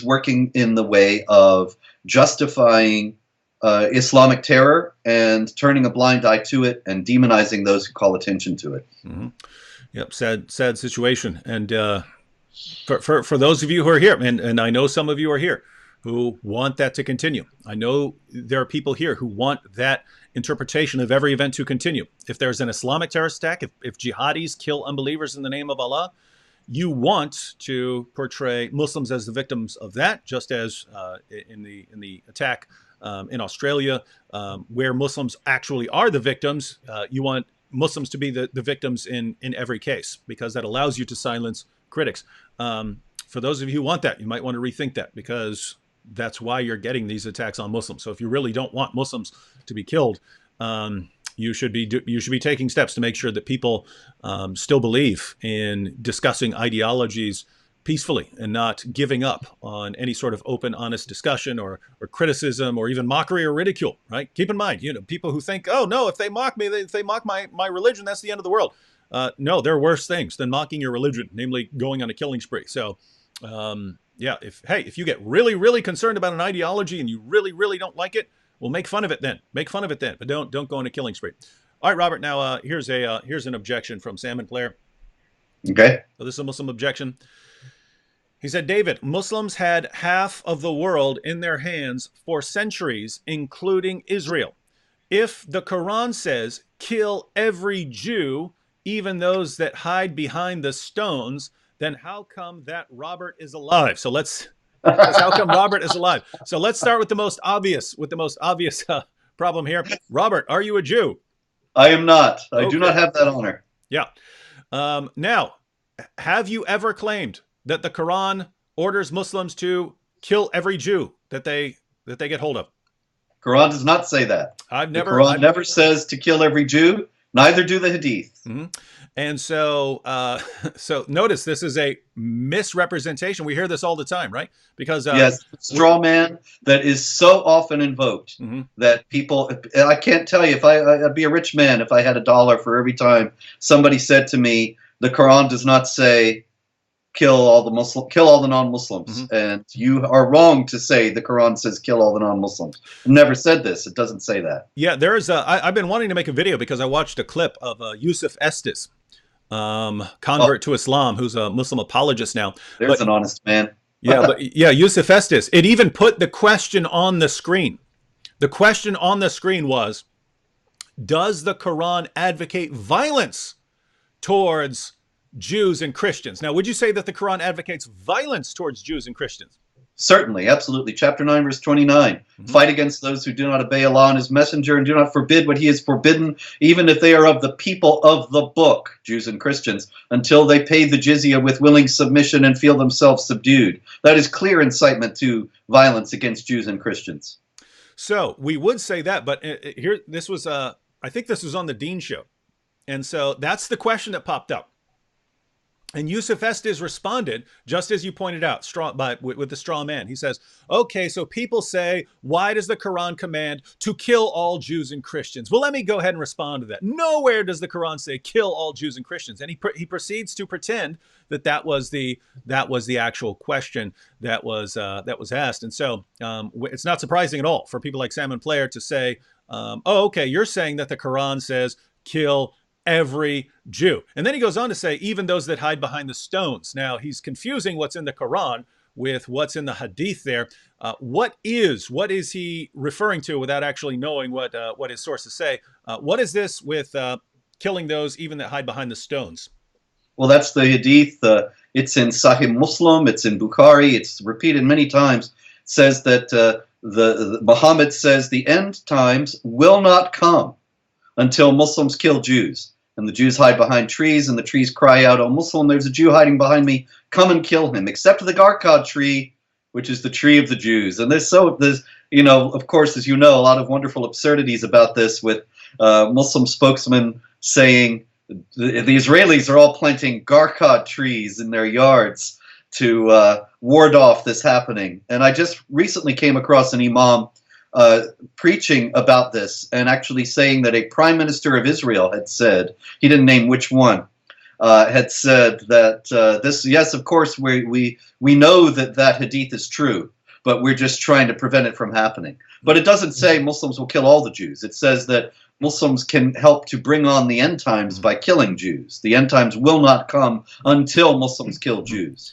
working in the way of justifying Islamic terror and turning a blind eye to it and demonizing those who call attention to it. Mm-hmm. Yep, sad situation. And for those of you who are here, and I know some of you are here who want that to continue. I know there are people here who want that interpretation of every event to continue. If there's an Islamic terrorist attack, if jihadis kill unbelievers in the name of Allah, you want to portray Muslims as the victims of that, just as in the attack in Australia, where Muslims actually are the victims. You want Muslims to be the victims in every case, because that allows you to silence critics. For those of you who want that, you might want to rethink that, because that's why you're getting these attacks on Muslims. So if you really don't want Muslims to be killed, you should be taking steps to make sure that people still believe in discussing ideologies peacefully and not giving up on any sort of open, honest discussion or criticism or even mockery or ridicule. Right? Keep in mind, people who think, oh no, if they mock me, if they mock my religion, that's the end of the world. No, there are worse things than mocking your religion, namely going on a killing spree. So. Yeah, if you get really, really concerned about an ideology and you really, really don't like it, Well, make fun of it then. Make fun of it then, but don't go on a killing spree. All right, Robert. Now here's an objection from Salmon Player. Okay. So this is a Muslim objection. He said, David, Muslims had half of the world in their hands for centuries, including Israel. If the Quran says, kill every Jew, even those that hide behind the stones, then how come that Robert is alive? So how come Robert is alive? So let's start with the most obvious problem here. Robert, are you a Jew? I am not. I Okay. do not have that honor. Yeah. Now, have you ever claimed that the Quran orders Muslims to kill every Jew that they get hold of? Quran does not say that. I've The Quran never says to kill every Jew. Neither do the Hadith. Mm-hmm. And so, so notice this is a misrepresentation. We hear this all the time, right? Because yes, straw man that is so often invoked that people. I can't tell you if I'd be a rich man if I had $1 for every time somebody said to me, "The Quran does not say kill all the non-Muslims," and you are wrong to say the Quran says kill all the non-Muslims. It never said this. It doesn't say that. Yeah, there's. I've been wanting to make a video because I watched a clip of Yusuf Estes, convert to Islam, who's a Muslim apologist now. There's an honest man. Yeah, Yusuf Estes. It even put the question on the screen. The question on the screen was, does the Quran advocate violence towards Jews and Christians? Now, would you say that the Quran advocates violence towards Jews and Christians? Certainly, absolutely. Chapter 9, verse 29. Fight against those who do not obey Allah and his messenger, and do not forbid what he has forbidden, even if they are of the people of the book, Jews and Christians, until they pay the jizya with willing submission and feel themselves subdued. That is clear incitement to violence against Jews and Christians. So we would say that, but here, this was, I think this was on the Dean show. And so that's the question that popped up. And Yusuf Estes responded, just as you pointed out, with the straw man. He says, okay, so people say, why does the Quran command to kill all Jews and Christians? Well, let me go ahead and respond to that. Nowhere does the Quran say kill all Jews and Christians. And he proceeds to pretend that was the actual question that was asked. And so it's not surprising at all for people like Salmon Player to say, oh, okay, you're saying that the Quran says kill every Jew. And then he goes on to say, even those that hide behind the stones. Now, he's confusing what's in the Quran with what's in the Hadith there. What is he referring to without actually knowing what his sources say? What is this with killing those even that hide behind the stones? Well, that's the Hadith. It's in Sahih Muslim. It's in Bukhari. It's repeated many times. It says that the Muhammad says the end times will not come until Muslims kill Jews. And the Jews hide behind trees, and the trees cry out, "Oh, Muslim, there's a Jew hiding behind me. Come and kill him." Except the Garkad tree, which is the tree of the Jews. And there's, of course, as you know, a lot of wonderful absurdities about this, with Muslim spokesmen saying the Israelis are all planting Garkad trees in their yards to ward off this happening. And I just recently came across an imam preaching about this and actually saying that a prime minister of Israel had said, he didn't name which one, had said that this, yes, of course, we know that hadith is true, but we're just trying to prevent it from happening. But it doesn't say Muslims will kill all the Jews. It says that Muslims can help to bring on the end times by killing Jews. The end times will not come until Muslims kill Jews.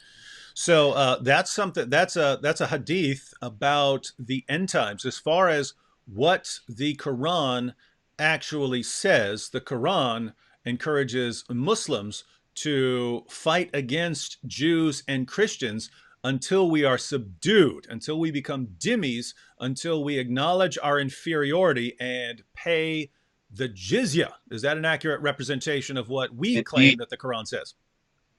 So that's a hadith about the end times. As far as what the Quran actually says, the Quran encourages Muslims to fight against Jews and Christians until we are subdued, until we become dhimmis, until we acknowledge our inferiority and pay the jizya. Is that an accurate representation of what we claim that the Quran says?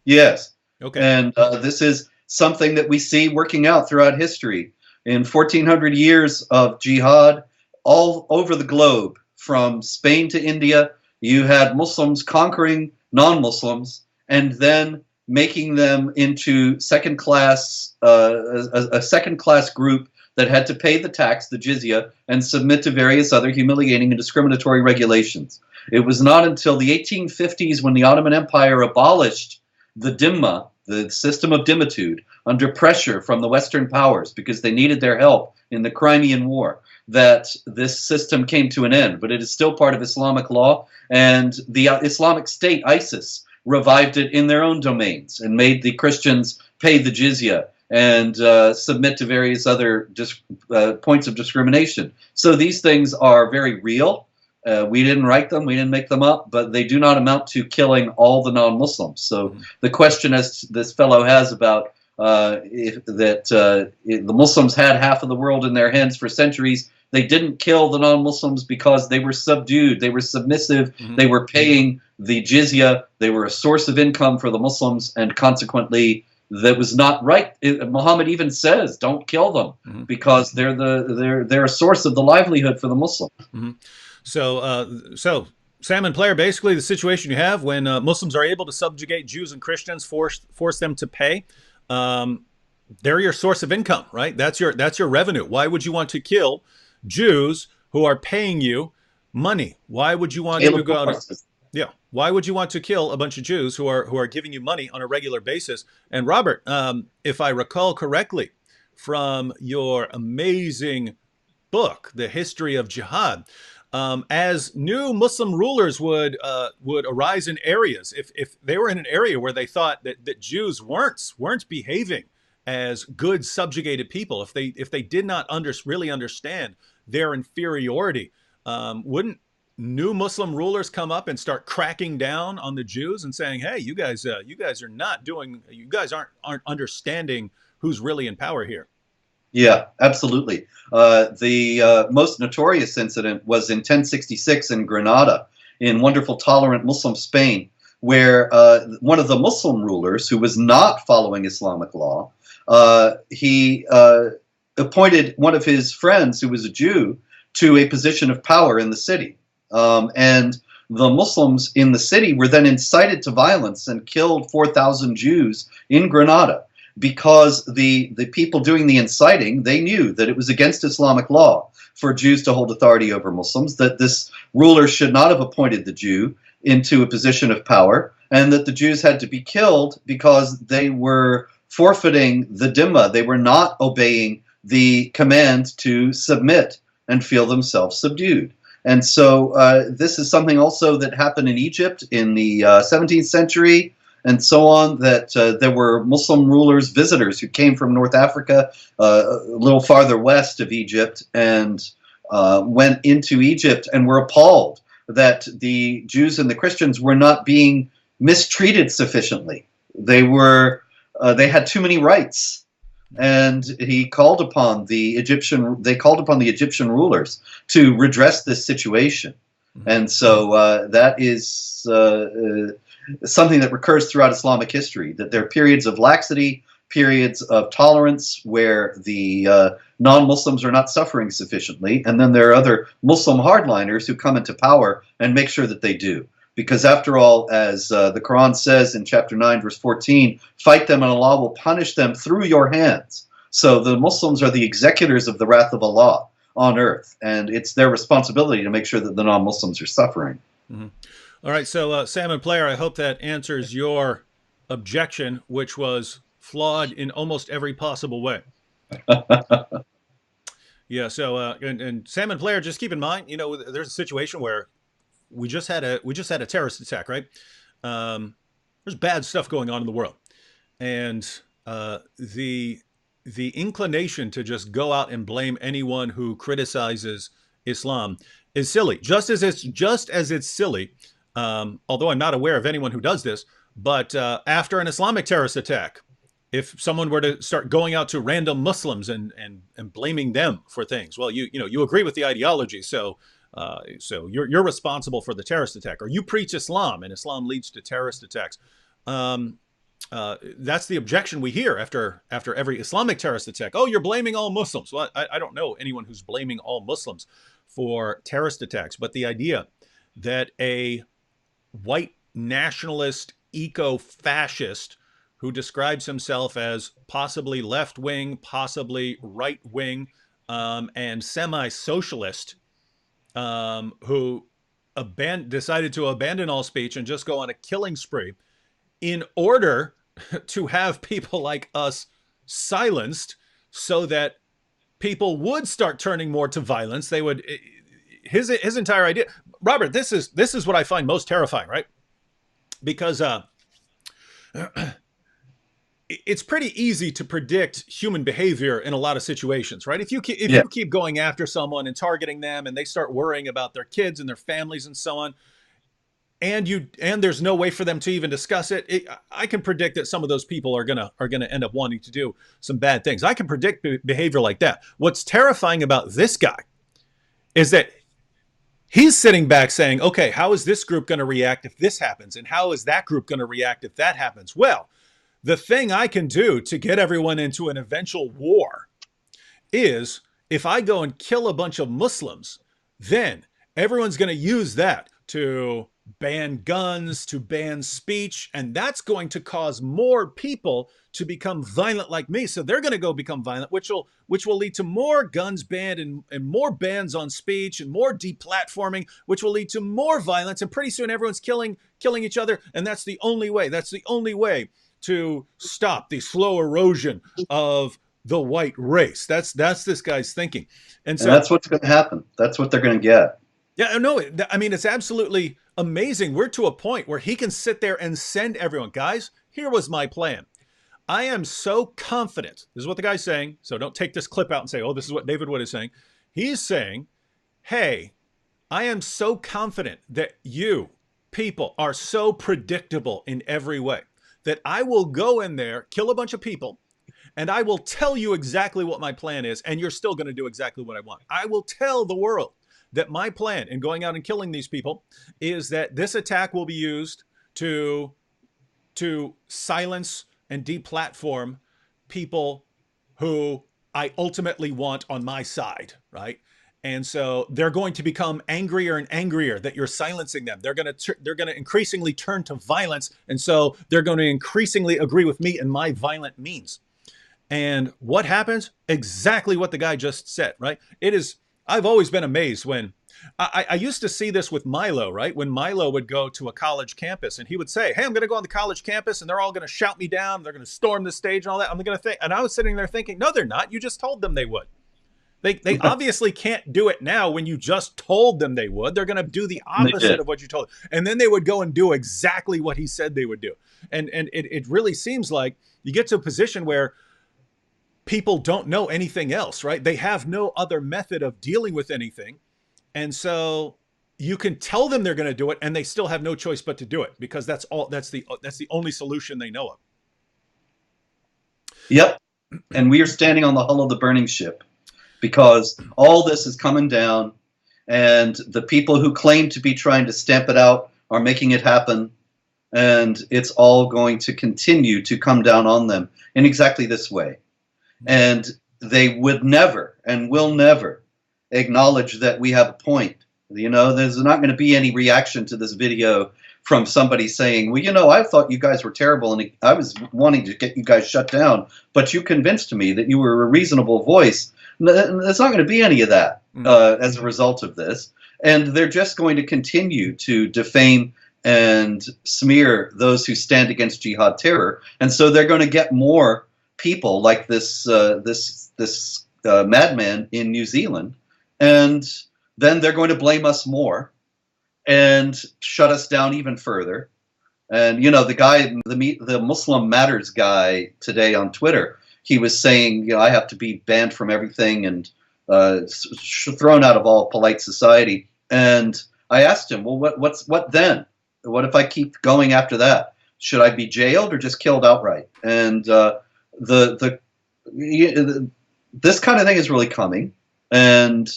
Yes. Okay. And this is something that we see working out throughout history. In 1400 years of jihad all over the globe, from Spain to India, you had Muslims conquering non-Muslims and then making them into second-class, a second-class group that had to pay the tax, the jizya, and submit to various other humiliating and discriminatory regulations. It was not until the 1850s, when the Ottoman Empire abolished the dhimma, the system of dimitude, under pressure from the Western powers because they needed their help in the Crimean War, that this system came to an end. But it is still part of Islamic law, and the Islamic State, ISIS, revived it in their own domains and made the Christians pay the jizya and submit to various other points of discrimination. So these things are very real. We didn't write them, we didn't make them up, but they do not amount to killing all the non-Muslims. So the question, as this fellow has about if the Muslims had half of the world in their hands for centuries, they didn't kill the non-Muslims because they were subdued, they were submissive, they were paying the jizya, they were a source of income for the Muslims, and consequently that was not right. Muhammad even says, "Don't kill them," because they're a source of the livelihood for the Muslims. So Salmon Player, basically the situation you have when Muslims are able to subjugate Jews and Christians, force them to pay. They're your source of income, right? That's your revenue. Why would you want to kill Jews who are paying you money? Why would you want to go out? Yeah. Why would you want to kill a bunch of Jews who are giving you money on a regular basis? And Robert, if I recall correctly from your amazing book, The History of Jihad, as new Muslim rulers would arise in areas, if they were in an area where they thought that Jews weren't behaving as good subjugated people, if they did not really understand their inferiority, wouldn't new Muslim rulers come up and start cracking down on the Jews and saying, "Hey, you guys aren't understanding who's really in power here"? Yeah, absolutely. The most notorious incident was in 1066 in Granada, in wonderful, tolerant Muslim Spain, where one of the Muslim rulers, who was not following Islamic law, he appointed one of his friends, who was a Jew, to a position of power in the city. And the Muslims in the city were then incited to violence and killed 4,000 Jews in Granada, because the people doing the inciting, they knew that it was against Islamic law for Jews to hold authority over Muslims, that this ruler should not have appointed the Jew into a position of power, and that the Jews had to be killed because they were forfeiting the dhimma. They were not obeying the command to submit and feel themselves subdued. And so this is something also that happened in Egypt in the 17th century, and so on, that there were Muslim rulers, visitors who came from North Africa, a little farther west of Egypt, and went into Egypt and were appalled that the Jews and the Christians were not being mistreated sufficiently. They had too many rights. And they called upon the Egyptian rulers to redress this situation. And so that is something that recurs throughout Islamic history, that there are periods of laxity, periods of tolerance where the non-Muslims are not suffering sufficiently, and then there are other Muslim hardliners who come into power and make sure that they do. Because after all, as the Quran says in chapter 9, verse 14, fight them and Allah will punish them through your hands. So the Muslims are the executors of the wrath of Allah on earth, and it's their responsibility to make sure that the non-Muslims are suffering. All right, so Salmon Player, I hope that answers your objection, which was flawed in almost every possible way. Yeah, so and Salmon Player, just keep in mind, there's a situation where we just had a terrorist attack, right? There's bad stuff going on in the world, and the inclination to just go out and blame anyone who criticizes Islam is silly. Just as it's silly. Although I'm not aware of anyone who does this, but after an Islamic terrorist attack, if someone were to start going out to random Muslims and blaming them for things, well, you agree with the ideology, so you're responsible for the terrorist attack, or you preach Islam and Islam leads to terrorist attacks. That's the objection we hear after every Islamic terrorist attack. Oh, you're blaming all Muslims. Well, I don't know anyone who's blaming all Muslims for terrorist attacks, but the idea that a white nationalist eco-fascist who describes himself as possibly left-wing, possibly right-wing, and semi-socialist, who decided to abandon all speech and just go on a killing spree in order to have people like us silenced so that people would start turning more to violence. They would his entire idea. Robert, this is what I find most terrifying, right? Because it's pretty easy to predict human behavior in a lot of situations, right? If Yeah. you keep going after someone and targeting them, and they start worrying about their kids and their families and so on, and there's no way for them to even discuss it, I can predict that some of those people are gonna end up wanting to do some bad things. I can predict behavior like that. What's terrifying about this guy is that he's sitting back saying, okay, how is this group going to react if this happens, and how is that group going to react if that happens? Well, the thing I can do to get everyone into an eventual war is, if I go and kill a bunch of Muslims, then everyone's going to use that to ban guns, to ban speech, and that's going to cause more people to become violent like me. So they're going to go become violent, which will lead to more guns banned, and more bans on speech, and more deplatforming, which will lead to more violence. And pretty soon everyone's killing each other, and that's the only way. That's the only way to stop the slow erosion of the white race. That's this guy's thinking. And And so, that's what's going to happen. That's what they're going to get. yeah, no, I mean, it's absolutely amazing. We're to a point where he can sit there and send everyone, guys, here was my plan. I am so confident. This is what the guy's saying. So don't take this clip out and say, oh, this is what David Wood is saying. He's saying, hey, I am so confident that you people are so predictable in every way that I will go in there, kill a bunch of people, and I will tell you exactly what my plan is, and you're still going to do exactly what I want. I will tell the world that my plan in going out and killing these people is that this attack will be used to silence and deplatform people who I ultimately want on my side, right? And so they're going to become angrier and angrier that you're silencing them. They're going to increasingly turn to violence, and so they're going to increasingly agree with me and my violent means. And what happens? Exactly what the guy just said, right? It is. I've always been amazed when I used to see this with Milo, right? When Milo would go to a college campus and he would say, hey, I'm going to go on the college campus and they're all going to shout me down. They're going to storm the stage and all that. I'm going to think. And I was sitting there thinking, no, they're not. You just told them they would. They obviously can't do it now when you just told them they would. They're going to do the And they opposite did. of what you told them. And then they would go and do exactly what he said they would do. And it really seems like you get to a position where people don't know anything else, right? They have no other method of dealing with anything. And so you can tell them they're going to do it, and they still have no choice but to do it, because that's the only solution they know of. Yep. And we are standing on the hull of the burning ship, because all this is coming down, and the people who claim to be trying to stamp it out are making it happen, and it's all going to continue to come down on them in exactly this way. And they would never and will never acknowledge that we have a point. You know, there's not going to be any reaction to this video from somebody saying, well, you know, I thought you guys were terrible and I was wanting to get you guys shut down, but you convinced me that you were a reasonable voice. There's not going to be any of that as a result of this. And they're just going to continue to defame and smear those who stand against jihad terror. And so they're going to get more people like this madman in New Zealand, and then they're going to blame us more and shut us down even further. And you know, the guy, the Muslim Matters guy today on Twitter, he was saying, you know, I have to be banned from everything and thrown out of all polite society. And I asked him, well, what then? What if I keep going after that? Should I be jailed or just killed outright? And this kind of thing is really coming, and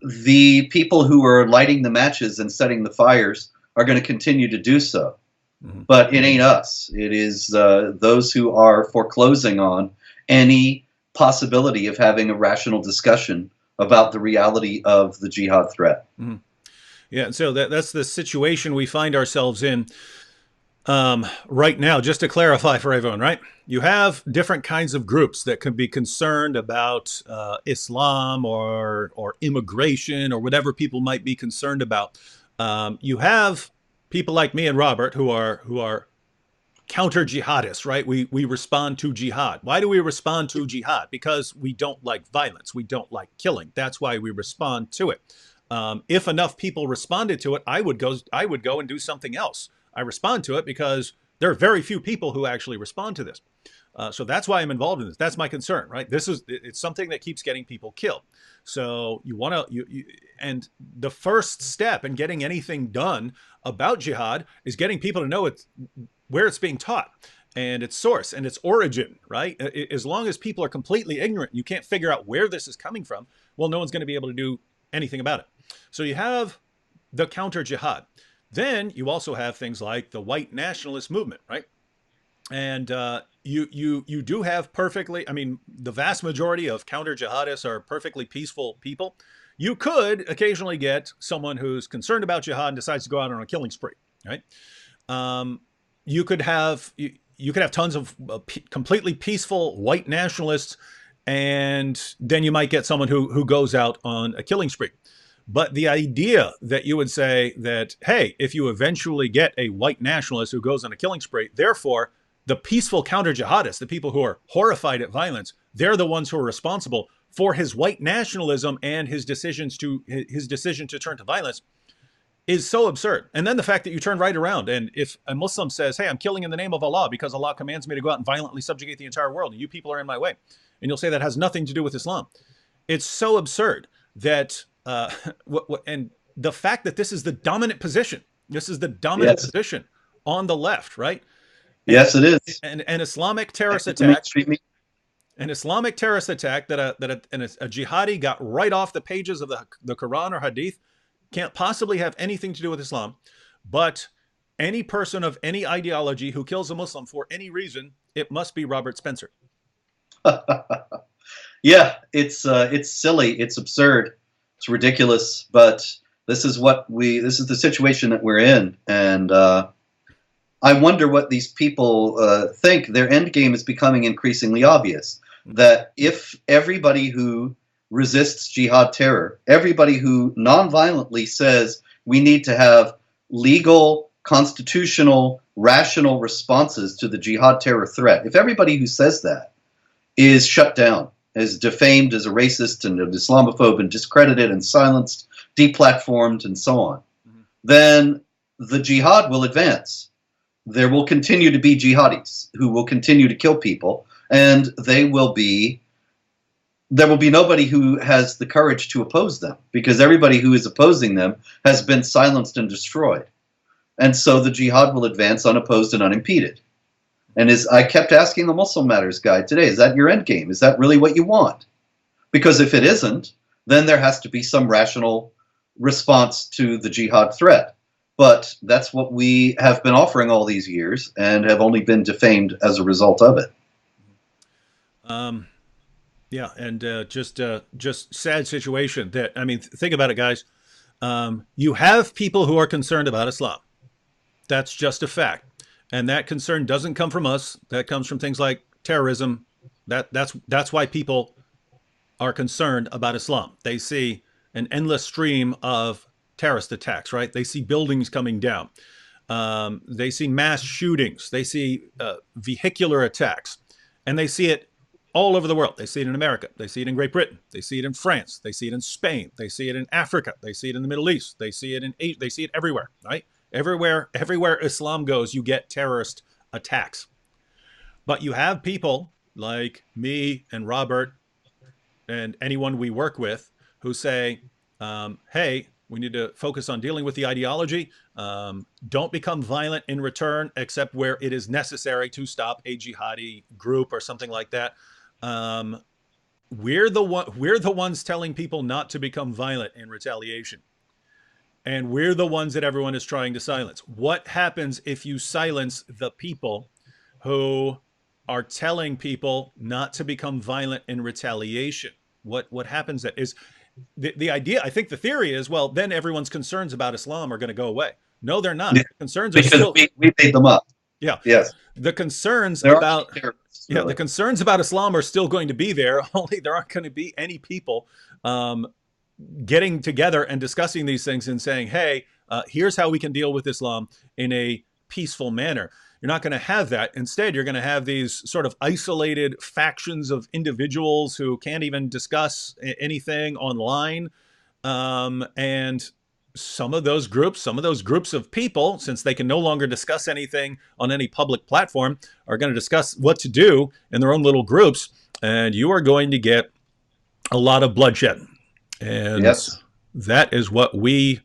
the people who are lighting the matches and setting the fires are going to continue to do so. Mm-hmm. But it ain't us. It is those who are foreclosing on any possibility of having a rational discussion about the reality of the jihad threat. Mm-hmm. Yeah, so that's the situation we find ourselves in right now. Just to clarify for everyone, right? You have different kinds of groups that can be concerned about Islam or immigration or whatever people might be concerned about. You have people like me and Robert who are counter jihadists, right? We respond to jihad. Why do we respond to jihad? Because we don't like violence. We don't like killing. That's why we respond to it. If enough people responded to it, I would go and do something else. I respond to it because there are very few people who actually respond to this. So that's why I'm involved in this. That's my concern, right? It's something that keeps getting people killed. So you want to, and the first step in getting anything done about jihad is getting people to know where it's being taught and its source and its origin, right? As long as people are completely ignorant, you can't figure out where this is coming from, well, no one's going to be able to do anything about it. So you have the counter jihad. Then you also have things like the white nationalist movement, right? And you do have perfectly, I mean, the vast majority of counter jihadists are perfectly peaceful people. You could occasionally get someone who's concerned about jihad and decides to go out on a killing spree, right? You could have tons of completely peaceful white nationalists, and then you might get someone who goes out on a killing spree. But the idea that you would say that, hey, if you eventually get a white nationalist who goes on a killing spree, therefore the peaceful counter jihadists, the people who are horrified at violence, they're the ones who are responsible for his white nationalism and his decision to turn to violence, is so absurd. And then the fact that you turn right around, and if a Muslim says, hey, I'm killing in the name of Allah because Allah commands me to go out and violently subjugate the entire world, and you people are in my way, and you'll say that has nothing to do with Islam. It's so absurd that, and the fact that this is the dominant position, Yes. position on the left, right? Yes, it is. An Islamic terrorist The attack, mainstream that a jihadi got right off the pages of the Quran or Hadith, can't possibly have anything to do with Islam. But any person of any ideology who kills a Muslim for any reason, it must be Robert Spencer. Yeah, it's silly, it's absurd, it's ridiculous, but this is the situation that we're in, and I wonder what these people think. Their end game is becoming increasingly obvious. That if everybody who resists jihad terror, everybody who nonviolently says we need to have legal, constitutional, rational responses to the jihad terror threat, if everybody who says that is shut down, is defamed as a racist and an Islamophobe and discredited and silenced, deplatformed, and so on, then the jihad will advance. There will continue to be jihadis who will continue to kill people, and there will be nobody who has the courage to oppose them, because everybody who is opposing them has been silenced and destroyed. And so the jihad will advance unopposed and unimpeded. And as I kept asking the Muslim Matters guy today, is that your end game? Is that really what you want? Because if it isn't, then there has to be some rational response to the jihad threat. But that's what we have been offering all these years and have only been defamed as a result of it. Yeah, and just sad situation. That, I mean, think about it, guys. You have people who are concerned about Islam. That's just a fact. And that concern doesn't come from us. That comes from things like terrorism. That's why people are concerned about Islam. They see an endless stream of terrorist attacks, right? They see buildings coming down. They see mass shootings. They see vehicular attacks. And they see it all over the world. They see it in America. They see it in Great Britain. They see it in France. They see it in Spain. They see it in Africa. They see it in the Middle East. They see it in Asia. They see it everywhere, right? Everywhere Islam goes, you get terrorist attacks. But you have people like me and Robert and anyone we work with who say, hey, we need to focus on dealing with the ideology. Don't become violent in return, except where it is necessary to stop a jihadi group or something like that. We're the ones telling people not to become violent in retaliation. And we're the ones that everyone is trying to silence. What happens if you silence the people who are telling people not to become violent in retaliation? What happens that is the idea, I think the theory is, well, then everyone's concerns about Islam are going to go away. No, they're not. Yeah, Concerns are because still, we made them up. yeah. Yes. The concerns There about, are terrorists, yeah, really. the concerns about Islam are still going to be there. Only there aren't going to be any people getting together and discussing these things and saying, hey, here's how we can deal with Islam in a peaceful manner. You're not going to have that. Instead, you're going to have these sort of isolated factions of individuals who can't even discuss anything online. And some of those groups of people, since they can no longer discuss anything on any public platform, are going to discuss what to do in their own little groups. And you are going to get a lot of bloodshed. And Yes. that is what we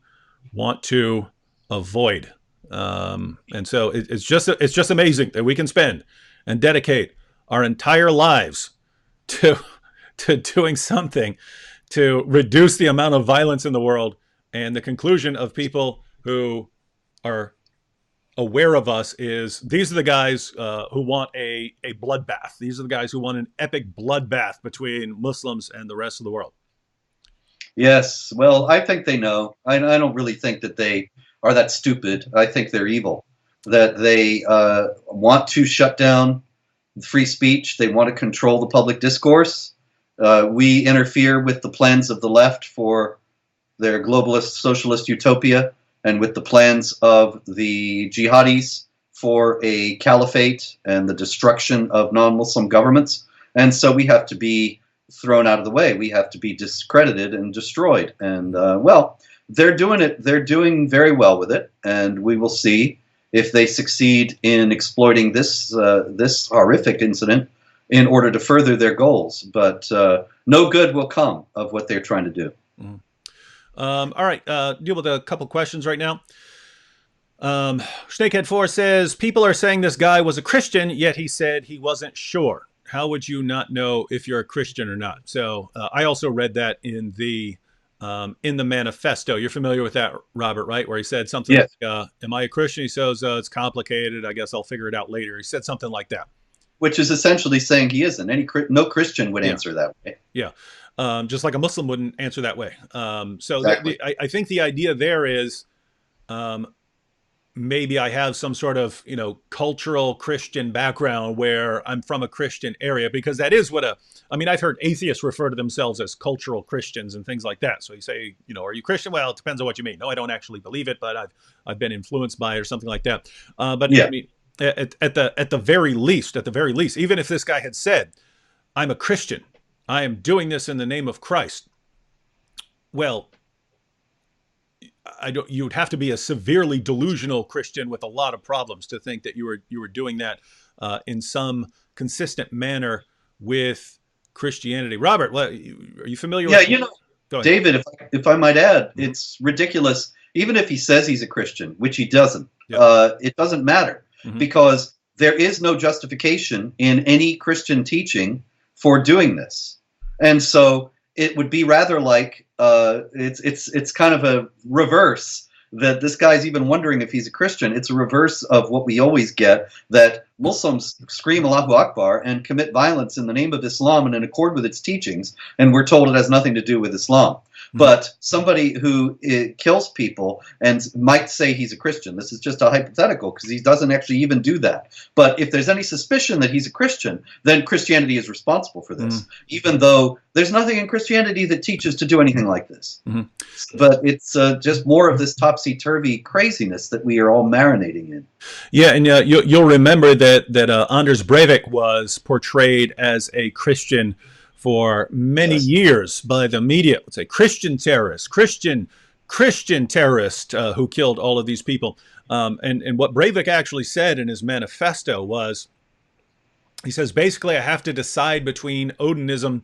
want to avoid. And so it's just amazing that we can spend and dedicate our entire lives to doing something to reduce the amount of violence in the world. And the conclusion of people who are aware of us is these are the guys who want a bloodbath. These are the guys who want an epic bloodbath between Muslims and the rest of the world. Yes. Well, I think they know. I don't really think that they are that stupid. I think they're evil. That they want to shut down free speech. They want to control the public discourse. We interfere with the plans of the left for their globalist socialist utopia, and with the plans of the jihadis for a caliphate and the destruction of non-Muslim governments. And so we have to be thrown out of the way. We have to be discredited and destroyed. And well, they're doing it. They're doing very well with it, and we will see if they succeed in exploiting this this horrific incident in order to further their goals. But no good will come of what they're trying to do. Mm. All right, deal with a couple questions right now. Snakehead4 says, people are saying this guy was a Christian, yet he said he wasn't sure. How would you not know if you're a Christian or not? So I also read that in the manifesto. You're familiar with that, Robert, right? Where he said something Yes. like, am I a Christian? He says, it's complicated. I guess I'll figure it out later. He said something like that. Which is essentially saying he isn't. No Christian would answer that way. Yeah. Just like a Muslim wouldn't answer that way. So Exactly. I think the idea there is maybe I have some sort of, cultural Christian background where I'm from a Christian area, because that is what I've heard atheists refer to themselves as cultural Christians and things like that. So you say, are you Christian? Well, it depends on what you mean. No, I don't actually believe it, but I've been influenced by it or something like that. But Yeah. I mean, at the very least, even if this guy had said, I'm a Christian, I am doing this in the name of Christ. Well, you would have to be a severely delusional Christian with a lot of problems to think that you were doing that in some consistent manner with Christianity. Robert, are you familiar Yeah, with? you know, David, if I might add, it's ridiculous. Even if he says he's a Christian, which he doesn't, it doesn't matter because there is no justification in any Christian teaching for doing this. And so it would be rather like it's kind of a reverse that this guy's even wondering if he's a Christian. It's a reverse of what we always get, that Muslims scream Allahu Akbar and commit violence in the name of Islam and in accord with its teachings, and we're told it has nothing to do with Islam. But somebody who kills people and might say he's a Christian, this is just a hypothetical because he doesn't actually even do that. But if there's any suspicion that he's a Christian, then Christianity is responsible for this, even though there's nothing in Christianity that teaches to do anything like this. But it's just more of this topsy-turvy craziness that we are all marinating in. Yeah, and you'll remember that Anders Breivik was portrayed as a Christian for many years by the media. It's a Christian terrorist, Christian terrorist who killed all of these people. And what Breivik actually said in his manifesto was, he says, basically, I have to decide between Odinism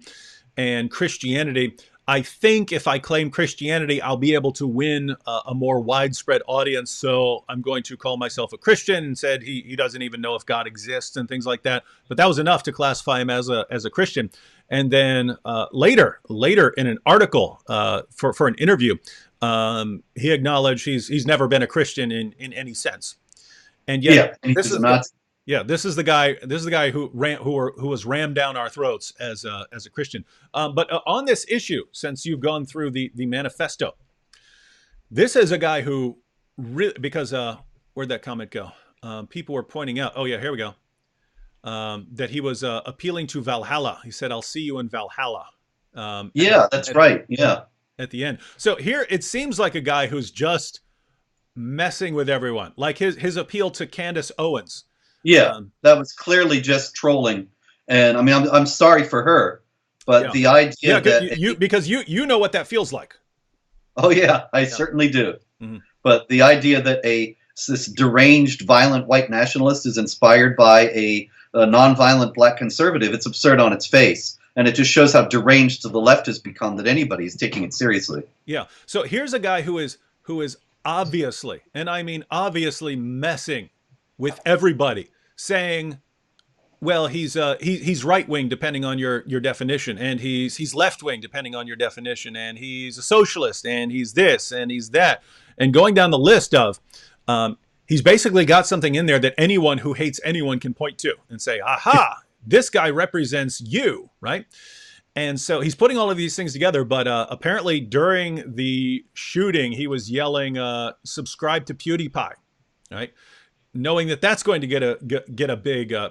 and Christianity. I think if I claim Christianity, I'll be able to win a more widespread audience. So I'm going to call myself a Christian, and said he doesn't even know if God exists and things like that. But that was enough to classify him as a Christian. And then later in an article for an interview, he acknowledged he's never been a Christian in any sense. And yet, this is the guy who was rammed down our throats as a Christian. But on this issue, since you've gone through the manifesto, this is a guy who really, because where'd that comment go? People were pointing out. Oh yeah, here we go. That he was appealing to Valhalla. He said, "I'll see you in Valhalla." That's right. Yeah. At the end. So here it seems like a guy who's just messing with everyone, like his appeal to Candace Owens. Yeah, Um, that was clearly just trolling. And I mean, I'm sorry for her, but yeah, the idea yeah, that, because you know what that feels like. oh yeah, I Yeah. certainly do. Mhm. But the idea that this deranged, violent white nationalist is inspired by a nonviolent black conservative, it's absurd on its face, and it just shows how deranged the left has become that anybody is taking it seriously. Yeah. So here's a guy who is obviously, and I mean obviously, messing with everybody, saying, well, he's right wing depending on your definition, and he's left wing depending on your definition, and he's a socialist, and he's this, and he's that, and going down the list of, he's basically got something in there that anyone who hates anyone can point to and say, aha, this guy represents you, right? And so he's putting all of these things together, but apparently during the shooting, he was yelling, "Subscribe to PewDiePie," right? Knowing that that's going to get a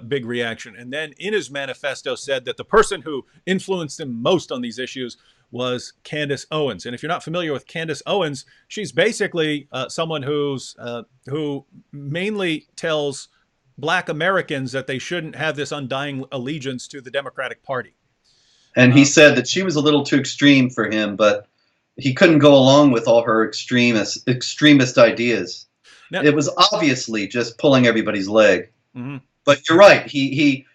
big reaction. And then in his manifesto said that the person who influenced him most on these issues was Candace Owens. And if you're not familiar with Candace Owens, she's basically someone who mainly tells Black Americans that they shouldn't have this undying allegiance to the Democratic Party. And he Um, said that she was a little too extreme for him, but he couldn't go along with all her extremist ideas. now, It was obviously just pulling everybody's leg. mhm. But you're right. He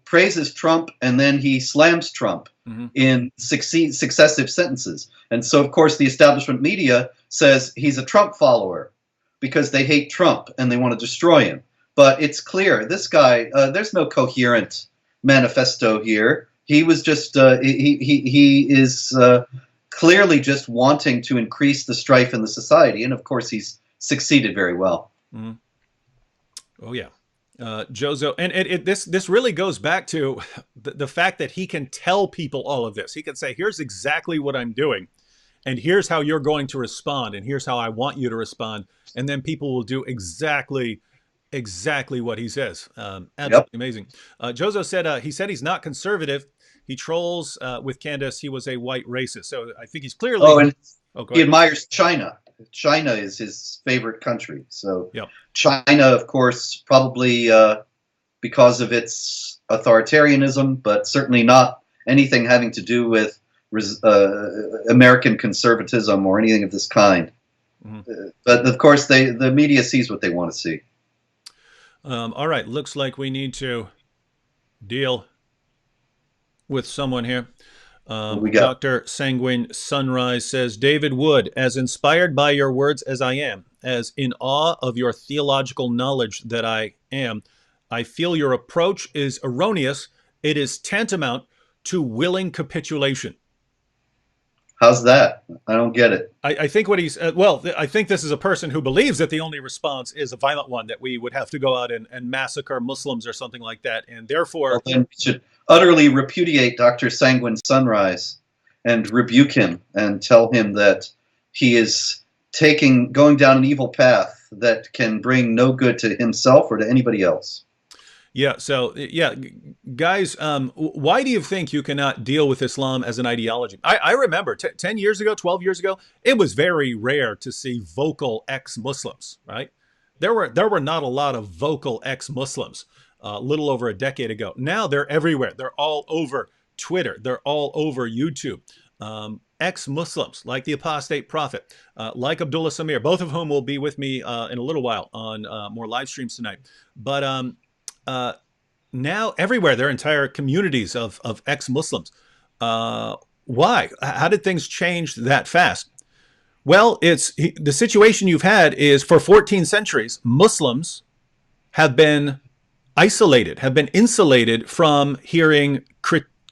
praises Trump and then he slams Trump Mm-hmm. in successive sentences. And so, of course, the establishment media says he's a Trump follower because they hate Trump and they want to destroy him. But it's clear this guy. There's no coherent manifesto here. He was just he is clearly just wanting to increase the strife in the society, and of course, he's succeeded very well. Mm-hmm. Oh yeah, Jozo, and this really goes back to the fact that he can tell people all of this. He can say, "Here's exactly what I'm doing, and here's how you're going to respond, and here's how I want you to respond," and then people will do exactly what he says. Yep. Absolutely amazing. Jozo said he said he's not conservative. He trolls with Candace. He was a white racist. So I think he's Oh, clearly. and Oh, go he ahead. admires China. China is his favorite country. So Yep. China, of course, probably because of its authoritarianism, but certainly not anything having to do with American conservatism or anything of this kind. Mm-hmm. But of course, the media sees what they want to see. All right. Looks like we need to deal with someone here. What we got? Dr. Sanguine Sunrise says, David Wood, as inspired by your words as I am, as in awe of your theological knowledge that I am, I feel your approach is erroneous. It is tantamount to willing capitulation. How's that? I don't get it. I think what he's, well, I think this is a person who believes that the only response is a violent one, that we would have to go out and massacre Muslims or something like that. And Well, therefore, then we should utterly repudiate Dr. Sanguine Sunrise and rebuke him and tell him that he is going down an evil path that can bring no good to himself or to anybody else. yeah. So, yeah, guys, why do you think you cannot deal with Islam as an ideology? I remember 10 years ago, 12 years ago, it was very rare to see vocal ex-Muslims, right? There were not a lot of vocal ex-Muslims a little over a decade ago. Now they're everywhere. They're all over Twitter. They're all over YouTube. Ex-Muslims like the apostate prophet, like Abdullah Samir, both of whom will be with me in a little while on more live streams tonight. But uh, now everywhere, there are entire communities of ex-Muslims. Why? How did things change that fast? Well, the situation you've had is for 14 centuries, Muslims have been isolated, have been insulated from hearing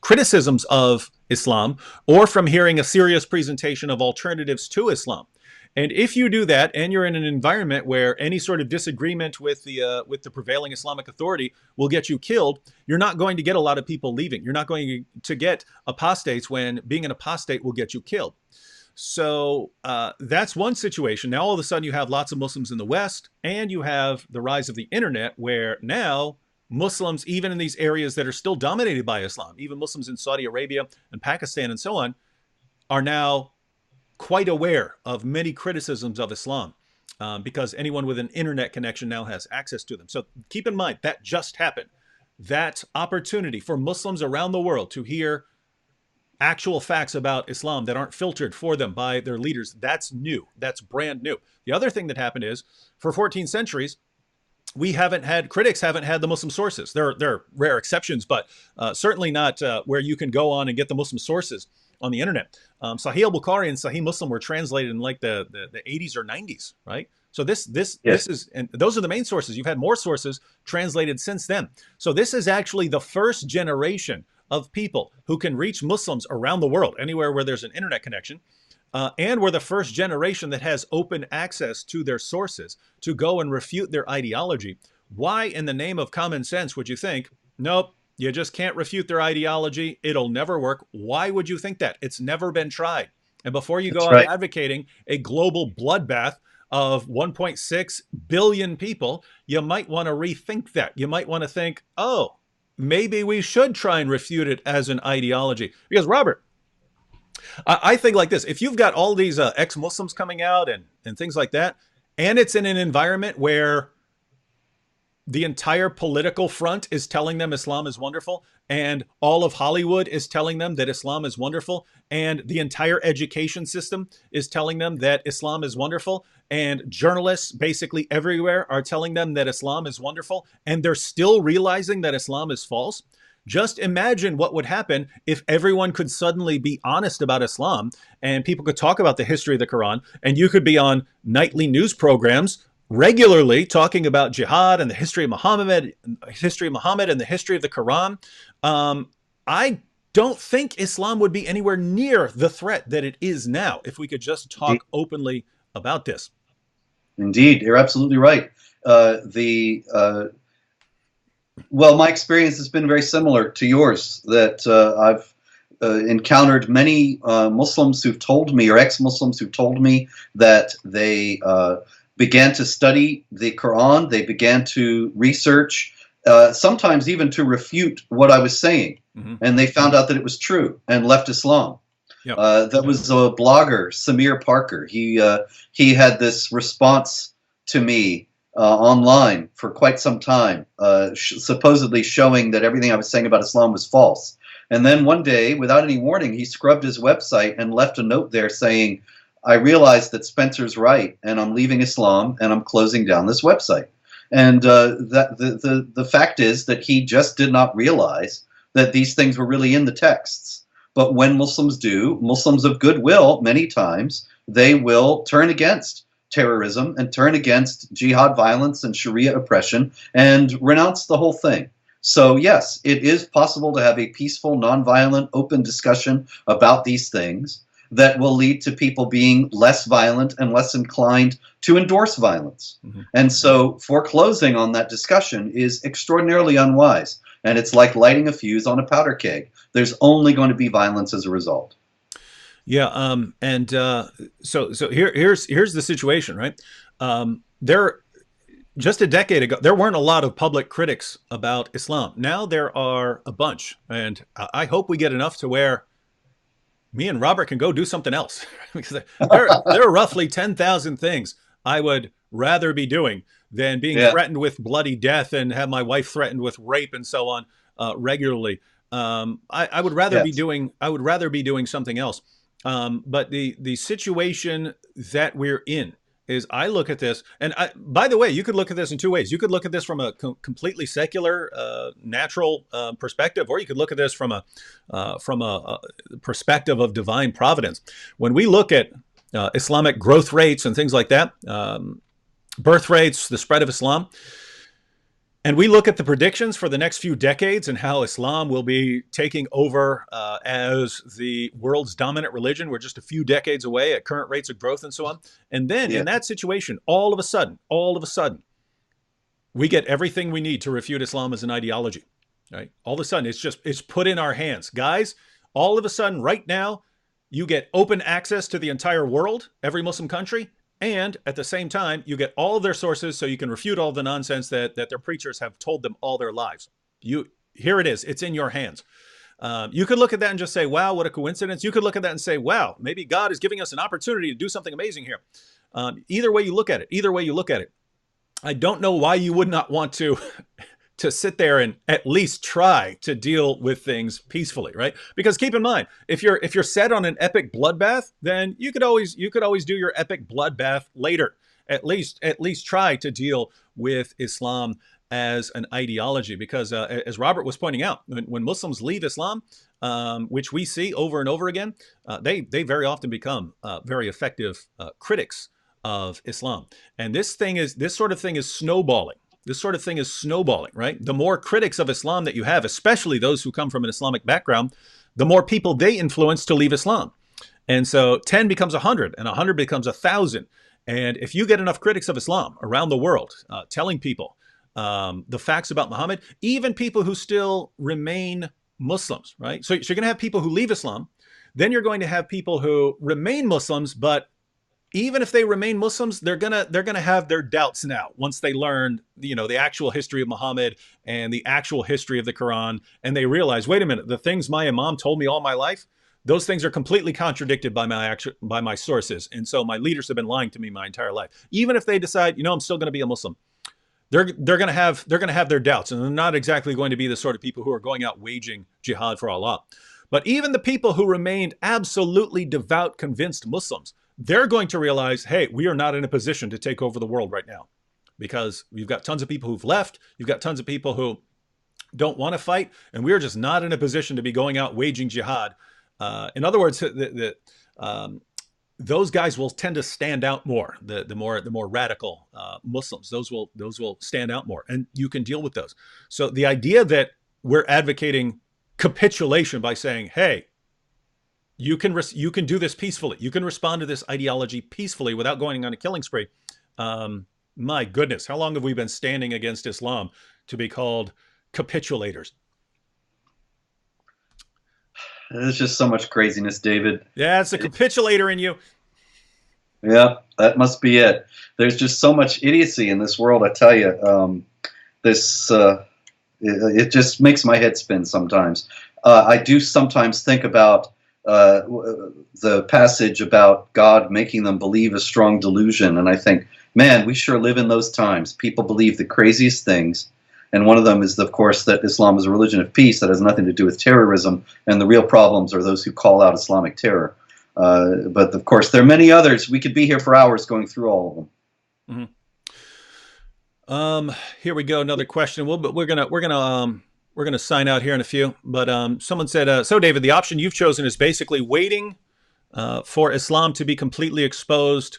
criticisms of Islam or from hearing a serious presentation of alternatives to Islam. And if you do that, and you're in an environment where any sort of disagreement with the prevailing Islamic authority will get you killed, you're not going to get a lot of people leaving. You're not going to get apostates when being an apostate will get you killed. So that's one situation. Now all of a sudden you have lots of Muslims in the West, and you have the rise of the internet, where now Muslims, even in these areas that are still dominated by Islam, even Muslims in Saudi Arabia and Pakistan and so on, are now quite aware of many criticisms of Islam. because anyone with an internet connection now has access to them. So keep in mind that just happened. That opportunity for Muslims around the world to hear actual facts about Islam that aren't filtered for them by their leaders, that's new. That's brand new. The other thing that happened is for 14 centuries, critics haven't had the Muslim sources. There are rare exceptions, but certainly not where you can go on and get the Muslim sources on the internet. Sahih al-Bukhari and Sahih Muslim were translated in like the 80s or 90s, right? So this is, and those are the main sources. You've had more sources translated since then. So this is actually the first generation of people who can reach Muslims around the world, anywhere where there's an internet connection. And we're the first generation that has open access to their sources to go and refute their ideology. Why, in the name of common sense, would you think, nope, you just can't refute their ideology, it'll never work? Why would you think that? It's never been tried. And before you go out advocating a global bloodbath of 1.6 billion people, you might want to rethink that. You might want to think, oh, maybe we should try and refute it as an ideology. Because, Robert, I think like this: if you've got all these ex-Muslims coming out and things like that, and it's in an environment where the entire political front is telling them Islam is wonderful, and all of Hollywood is telling them that Islam is wonderful, and the entire education system is telling them that Islam is wonderful, and journalists basically everywhere are telling them that Islam is wonderful, and they're still realizing that Islam is false. Just imagine what would happen if everyone could suddenly be honest about Islam and people could talk about the history of the Quran, and you could be on nightly news programs regularly talking about jihad and the history of Muhammad and the history of the Quran. I don't think Islam would be anywhere near the threat that it is now if we could just talk openly about this. Indeed, you're absolutely right. Well, my experience has been very similar to yours, that I've encountered many Muslims who've told me, or ex-Muslims who've told me, that they began to study the Quran, they began to research, sometimes even to refute what I was saying, and they found out that it was true and left Islam. Yep. There was a blogger, Samir Parker. He had this response to me online for quite some time, supposedly showing that everything I was saying about Islam was false. And then one day, without any warning, he scrubbed his website and left a note there saying, I realized that Spencer's right, and I'm leaving Islam, and I'm closing down this website. And the fact is that he just did not realize that these things were really in the texts. But when Muslims do, Muslims of goodwill, many times, they will turn against terrorism and turn against jihad violence and Sharia oppression and renounce the whole thing. So yes, it is possible to have a peaceful, nonviolent, open discussion about these things that will lead to people being less violent and less inclined to endorse violence. And so foreclosing on that discussion is extraordinarily unwise. And it's like lighting a fuse on a powder keg. There's only going to be violence as a result. Yeah, so here's the situation, right? There, just a decade ago, there weren't a lot of public critics about Islam. Now there are a bunch, and I hope we get enough to where me and Robert can go do something else. Because there are roughly 10,000 things I would rather be doing than being threatened with bloody death and have my wife threatened with rape and so on regularly. I would rather be doing something else. But the situation that we're in is, I look at this, and by the way, you could look at this in two ways. You could look at this from a completely secular, natural perspective, or you could look at this from a perspective of divine providence. When we look at Islamic growth rates and things like that, birth rates, the spread of Islam, and we look at the predictions for the next few decades and how Islam will be taking over as the world's dominant religion. We're just a few decades away at current rates of growth and so on. And then in that situation, all of a sudden, we get everything we need to refute Islam as an ideology. Right? All of a sudden, it's put in our hands. Guys, all of a sudden, right now, you get open access to the entire world, every Muslim country. And at the same time, you get all of their sources so you can refute all the nonsense that their preachers have told them all their lives. Here it is. It's in your hands. You could look at that and just say, wow, what a coincidence. You could look at that and say, wow, maybe God is giving us an opportunity to do something amazing here. Either way you look at it, I don't know why you would not want to sit there and at least try to deal with things peacefully, right? Because keep in mind, if you're set on an epic bloodbath, then you could always do your epic bloodbath later. At least try to deal with Islam as an ideology, because as Robert was pointing out, when Muslims leave Islam, which we see over and over again, they very often become very effective critics of Islam. And this sort of thing is snowballing. This sort of thing is snowballing, right? The more critics of Islam that you have, especially those who come from an Islamic background, the more people they influence to leave Islam. And so 10 becomes 100, and 100 becomes 1,000. And if you get enough critics of Islam around the world telling people the facts about Muhammad, even people who still remain Muslims, right? So you're going to have people who leave Islam. Then you're going to have people who remain Muslims, but even if they remain Muslims, they're gonna have their doubts now once they learn, the actual history of Muhammad and the actual history of the Quran, and they realize, wait a minute, the things my imam told me all my life, those things are completely contradicted by my sources, and so my leaders have been lying to me my entire life. Even if they decide, I'm still going to be a Muslim, they're gonna have their doubts, and they're not exactly going to be the sort of people who are going out waging jihad for Allah. But even the people who remained absolutely devout, convinced Muslims, they're going to realize, hey, we are not in a position to take over the world right now, because we've got tons of people who've left. You've got tons of people who don't want to fight, and we're just not in a position to be going out waging jihad. In other words, those guys will tend to stand out more. The more radical Muslims, those will stand out more, and you can deal with those. So the idea that we're advocating capitulation by saying, hey, you can do this peacefully. You can respond to this ideology peacefully without going on a killing spree. My goodness, how long have we been standing against Islam to be called capitulators? There's just so much craziness, David. Yeah, it's a capitulator in you. Yeah, that must be it. There's just so much idiocy in this world, I tell you. It just makes my head spin sometimes. I do sometimes think about the passage about God making them believe a strong delusion, and I think, man, we sure live in those times. People believe the craziest things, and one of them is, of course, that Islam is a religion of peace that has nothing to do with terrorism, and the real problems are those who call out Islamic terror. But of course, there are many others. We could be here for hours going through all of them. Mm-hmm. Here we go. Another question. We're gonna sign out here in a few. But someone said, so David, the option you've chosen is basically waiting for Islam to be completely exposed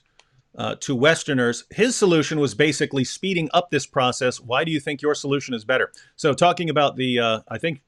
to Westerners. His solution was basically speeding up this process. Why do you think your solution is better? So talking about the, I think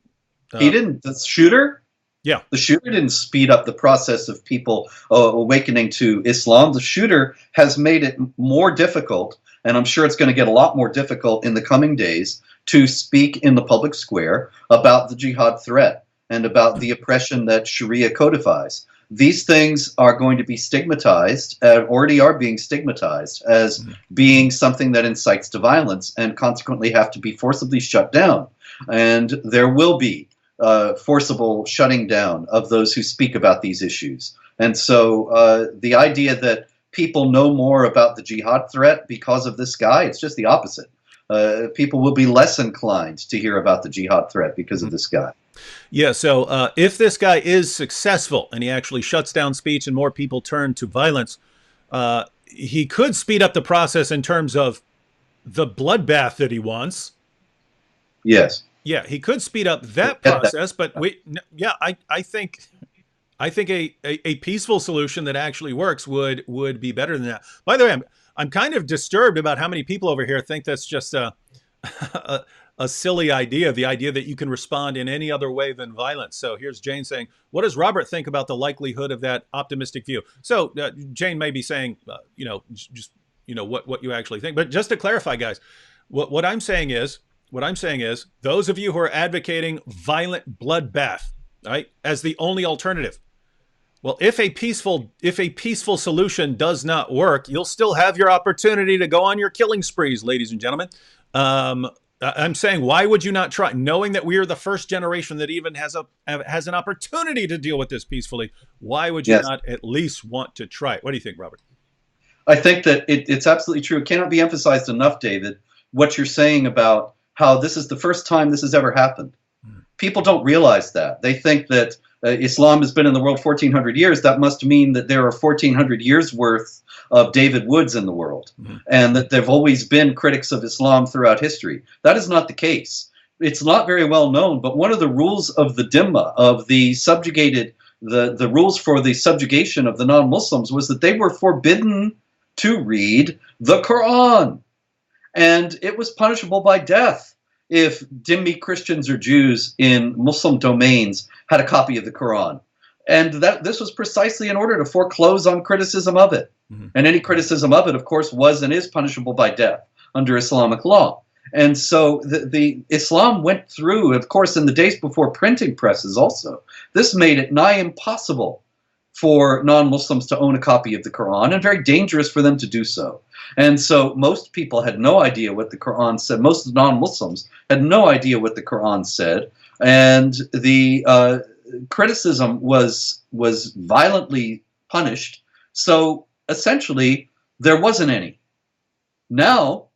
he didn't. The shooter. Yeah, the shooter didn't speed up the process of people awakening to Islam. The shooter has made it more difficult, and I'm sure it's going to get a lot more difficult in the coming days, to speak in the public square about the jihad threat and about the oppression that Sharia codifies. These things are going to be stigmatized, already are being stigmatized, as being something that incites to violence, and consequently have to be forcibly shut down. And there will be forcible shutting down of those who speak about these issues. And so the idea that people know more about the jihad threat because of this guy, it's just the opposite. People will be less inclined to hear about the jihad threat because of this guy. Yeah, so if this guy is successful and he actually shuts down speech and more people turn to violence, he could speed up the process in terms of the bloodbath that he wants. Yes. Yeah, he could speed up that process, but I think a peaceful solution that actually works would be better than that. By the way, I'm kind of disturbed about how many people over here think that's just a silly idea, the idea that you can respond in any other way than violence. So here's Jane saying, what does Robert think about the likelihood of that optimistic view? So Jane may be saying, what you actually think. But just to clarify, guys, what I'm saying is, those of you who are advocating violent bloodbath, right, as the only alternative, well, if a peaceful solution does not work, you'll still have your opportunity to go on your killing sprees, ladies and gentlemen. I'm saying, why would you not try, knowing that we are the first generation that even has an opportunity to deal with this peacefully? Why would you Yes. not at least want to try it? What do you think, Robert? I think that it's absolutely true. It cannot be emphasized enough, David, what you're saying about how this is the first time this has ever happened. People don't realize that. They think that Islam has been in the world 1,400 years. That must mean that there are 1,400 years worth of David Woods in the world, and that there have always been critics of Islam throughout history. That is not the case. It's not very well known, but one of the rules of the Dhimma, of the subjugated, the rules for the subjugation of the non-Muslims, was that they were forbidden to read the Quran. And it was punishable by death if Dhimmi Christians or Jews in Muslim domains had a copy of the Quran. And that this was precisely in order to foreclose on criticism of it. And any criticism of it, of course, was and is punishable by death under Islamic law. And so the Islam went through, of course, in the days before printing presses also. This made it nigh impossible for non-Muslims to own a copy of the Quran, and very dangerous for them to do so. And so most people had no idea what the Quran said. Most non-Muslims had no idea what the Quran said, and the criticism was violently punished. So essentially, there wasn't any. Now,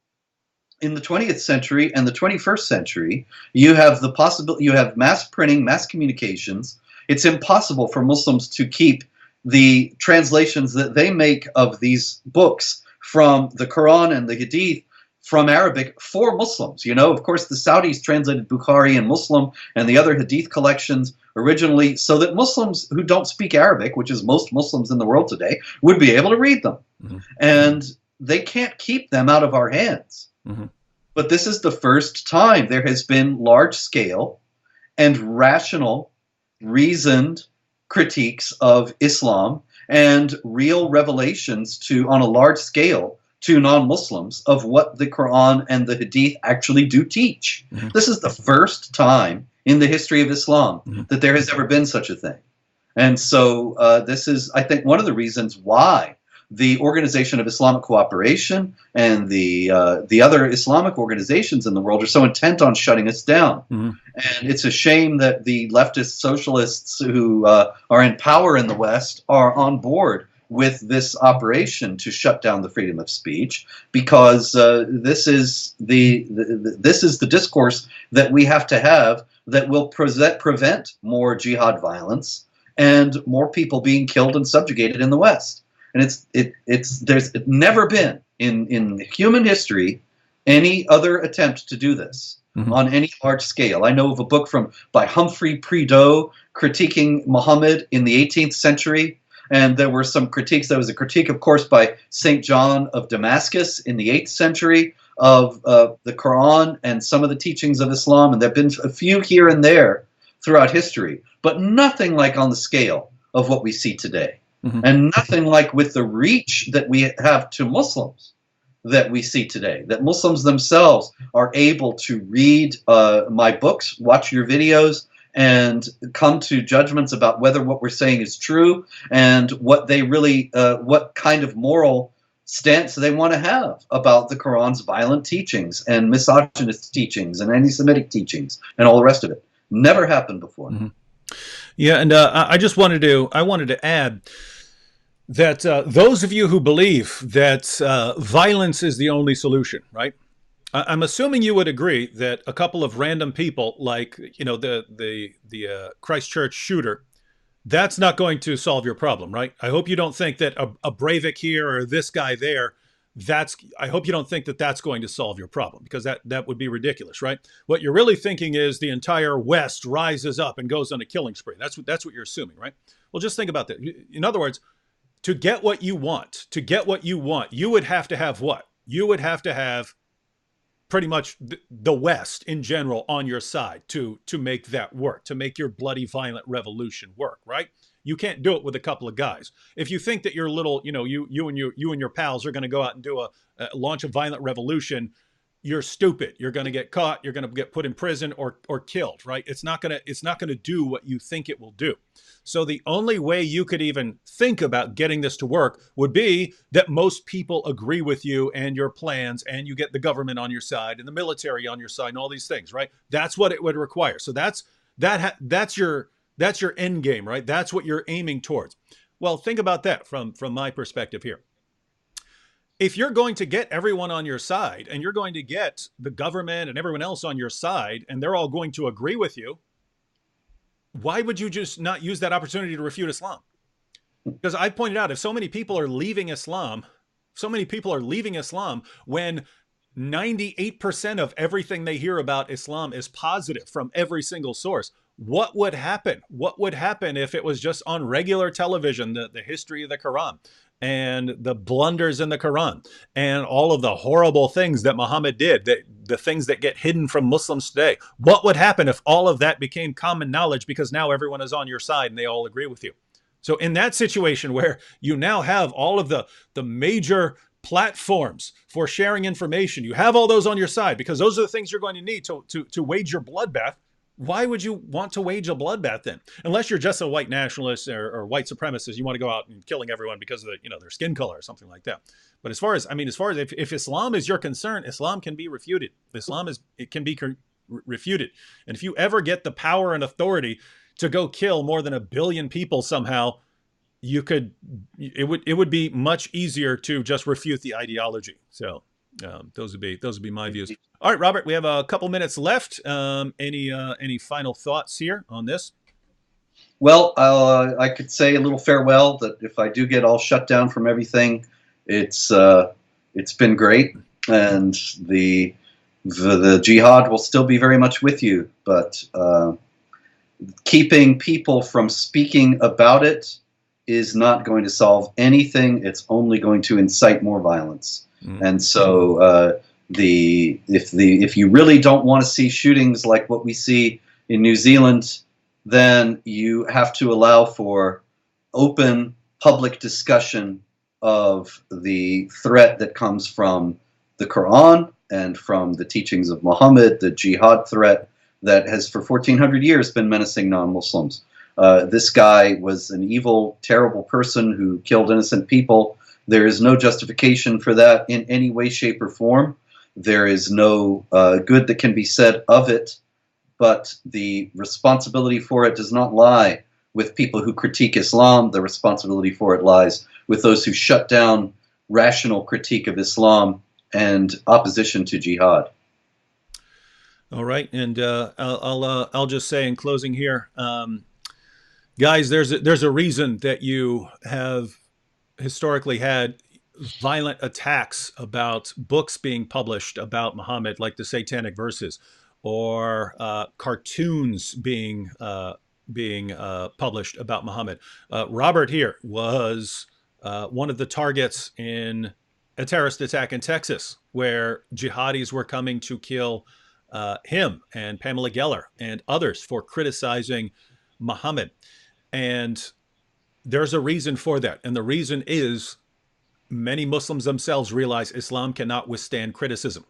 in the 20th century and the 21st century, you have the possibility. You have mass printing, mass communications. It's impossible for Muslims to keep the translations that they make of these books from the Quran and the Hadith from Arabic for Muslims. You know, of course, the Saudis translated Bukhari and Muslim and the other Hadith collections originally so that Muslims who don't speak Arabic, which is most Muslims in the world today, would be able to read them. And they can't keep them out of our hands. But this is the first time there has been large scale and rational, reasoned critiques of Islam and real revelations to, on a large scale, to non-Muslims of what the Quran and the Hadith actually do teach. This is the first time in the history of Islam that there has ever been such a thing. And so this is, I think, one of the reasons why the Organization of Islamic Cooperation and the other Islamic organizations in the world are so intent on shutting us down. And it's a shame that the leftist socialists who are in power in the West are on board with this operation to shut down the freedom of speech, because this is the discourse that we have to have that will prevent more jihad violence and more people being killed and subjugated in the West. And there's never been in human history any other attempt to do this on any large scale. I know of a book by Humphrey Prideaux critiquing Muhammad in the 18th century, and there were some critiques. There was a critique, of course, by St. John of Damascus in the 8th century of the Quran and some of the teachings of Islam, and there have been a few here and there throughout history, but nothing like on the scale of what we see today. And nothing like with the reach that we have to Muslims that we see today, that Muslims themselves are able to read my books, watch your videos, and come to judgments about whether what we're saying is true and what they really, what kind of moral stance they want to have about the Quran's violent teachings and misogynist teachings and anti-Semitic teachings and all the rest of it. Never happened before. Yeah, and I wanted to add that those of you who believe that violence is the only solution, right? I'm assuming you would agree that a couple of random people, like the Christchurch shooter, that's not going to solve your problem, right? I hope you don't think that a Breivik here or this guy there, I hope you don't think that that's going to solve your problem, because that would be ridiculous, right? What you're really thinking is the entire West rises up and goes on a killing spree. That's what you're assuming, right? Well, just think about that. In other words, to get what you want, you would have to have what? You would have to have pretty much the West in general on your side to make that work, to make your bloody violent revolution work, right? You can't do it with a couple of guys. If you think that your little, you and your pals are going to go out and launch a violent revolution you're stupid. You're going to get caught. You're going to get put in prison or killed, right? It's not going to do what you think it will do. So the only way you could even think about getting this to work would be that most people agree with you and your plans, and you get the government on your side and the military on your side and all these things, right? That's what it would require. So that's your end game, right? That's what you're aiming towards. Well, think about that from my perspective here. If you're going to get everyone on your side and you're going to get the government and everyone else on your side and they're all going to agree with you, why would you just not use that opportunity to refute Islam? Because I pointed out, if so many people are leaving Islam, when 98% of everything they hear about Islam is positive from every single source. What would happen? What would happen if it was just on regular television, the history of the Quran and the blunders in the Quran and all of the horrible things that Muhammad did, the things that get hidden from Muslims today? What would happen if all of that became common knowledge because now everyone is on your side and they all agree with you? So in that situation where you now have all of the major platforms for sharing information, you have all those on your side because those are the things you're going to need to wage your bloodbath. Why would you want to wage a bloodbath then? Unless you're just a white nationalist or white supremacist, you want to go out and killing everyone because of their skin color or something like that. But as far as if Islam is your concern, Islam can be refuted. It can be refuted. And if you ever get the power and authority to go kill more than 1 billion people somehow, it would be much easier to just refute the ideology. So those would be my views. All right, Robert, we have a couple minutes left. Any final thoughts here on this? Well, I could say a little farewell. That if I do get all shut down from everything, it's been great, and the jihad will still be very much with you. But keeping people from speaking about it is not going to solve anything. It's only going to incite more violence. And so if you really don't want to see shootings like what we see in New Zealand, then you have to allow for open public discussion of the threat that comes from the Quran and from the teachings of Muhammad, the jihad threat that has for 1400 years been menacing non-Muslims. This guy was an evil, terrible person who killed innocent people. There is no justification for that in any way, shape, or form. There is no good that can be said of it, but the responsibility for it does not lie with people who critique Islam. The responsibility for it lies with those who shut down rational critique of Islam and opposition to jihad. All right, and I'll just say in closing here, guys, there's a reason that you have historically had violent attacks about books being published about Muhammad, like the Satanic Verses, or cartoons being published about Muhammad. Robert here was one of the targets in a terrorist attack in Texas, where jihadis were coming to kill him and Pamela Geller and others for criticizing Muhammad. And there's a reason for that. And the reason is many Muslims themselves realize Islam cannot withstand criticism.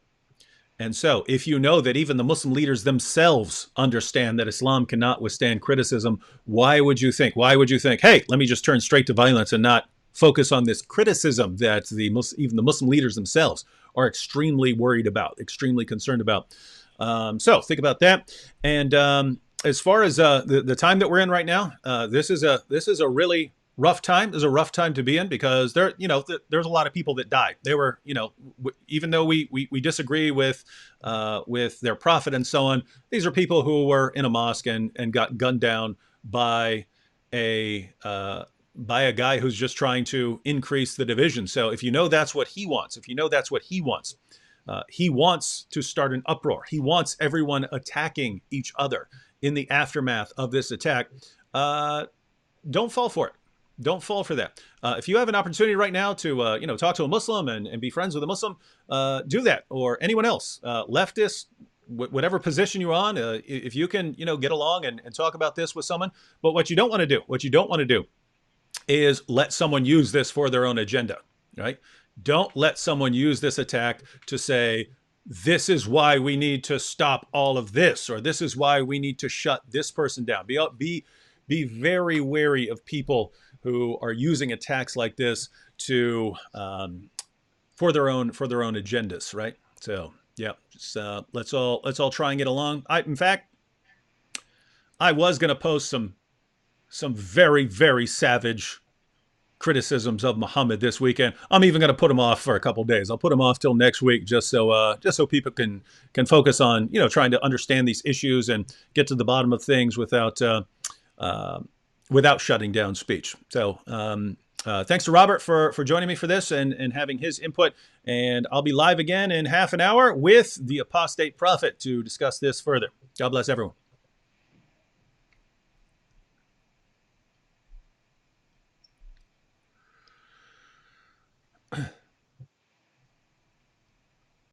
And so if you know that even the Muslim leaders themselves understand that Islam cannot withstand criticism, why would you think, hey, let me just turn straight to violence and not focus on this criticism that even the Muslim leaders themselves are extremely worried about, extremely concerned about. So think about that. And as far as the time that we're in right now, this is a really rough time. This is a rough time to be in because there's a lot of people that died. They were, even though we disagree with their prophet and so on, these are people who were in a mosque and got gunned down by a guy who's just trying to increase the division. So if you know that's what he wants, he wants to start an uproar. He wants everyone attacking each other in the aftermath of this attack. Don't fall for it. Don't fall for that. If you have an opportunity right now to, talk to a Muslim and be friends with a Muslim, do that. Or anyone else, leftist, whatever position you're on, if you can, get along and talk about this with someone. But what you don't want to do is let someone use this for their own agenda, right? Don't let someone use this attack to say, this is why we need to stop all of this, or this is why we need to shut this person down. Be very wary of people who are using attacks like this to for their own agendas, right? So yeah, just, let's all try and get along. In fact, I was going to post some very very savage criticisms of Muhammad this weekend. I'm even going to put them off for a couple of days. I'll put them off till next week, just so people can focus on trying to understand these issues and get to the bottom of things uh, without shutting down speech. So thanks to Robert for joining me for this and having his input. And I'll be live again in half an hour with the apostate prophet to discuss this further. God bless everyone.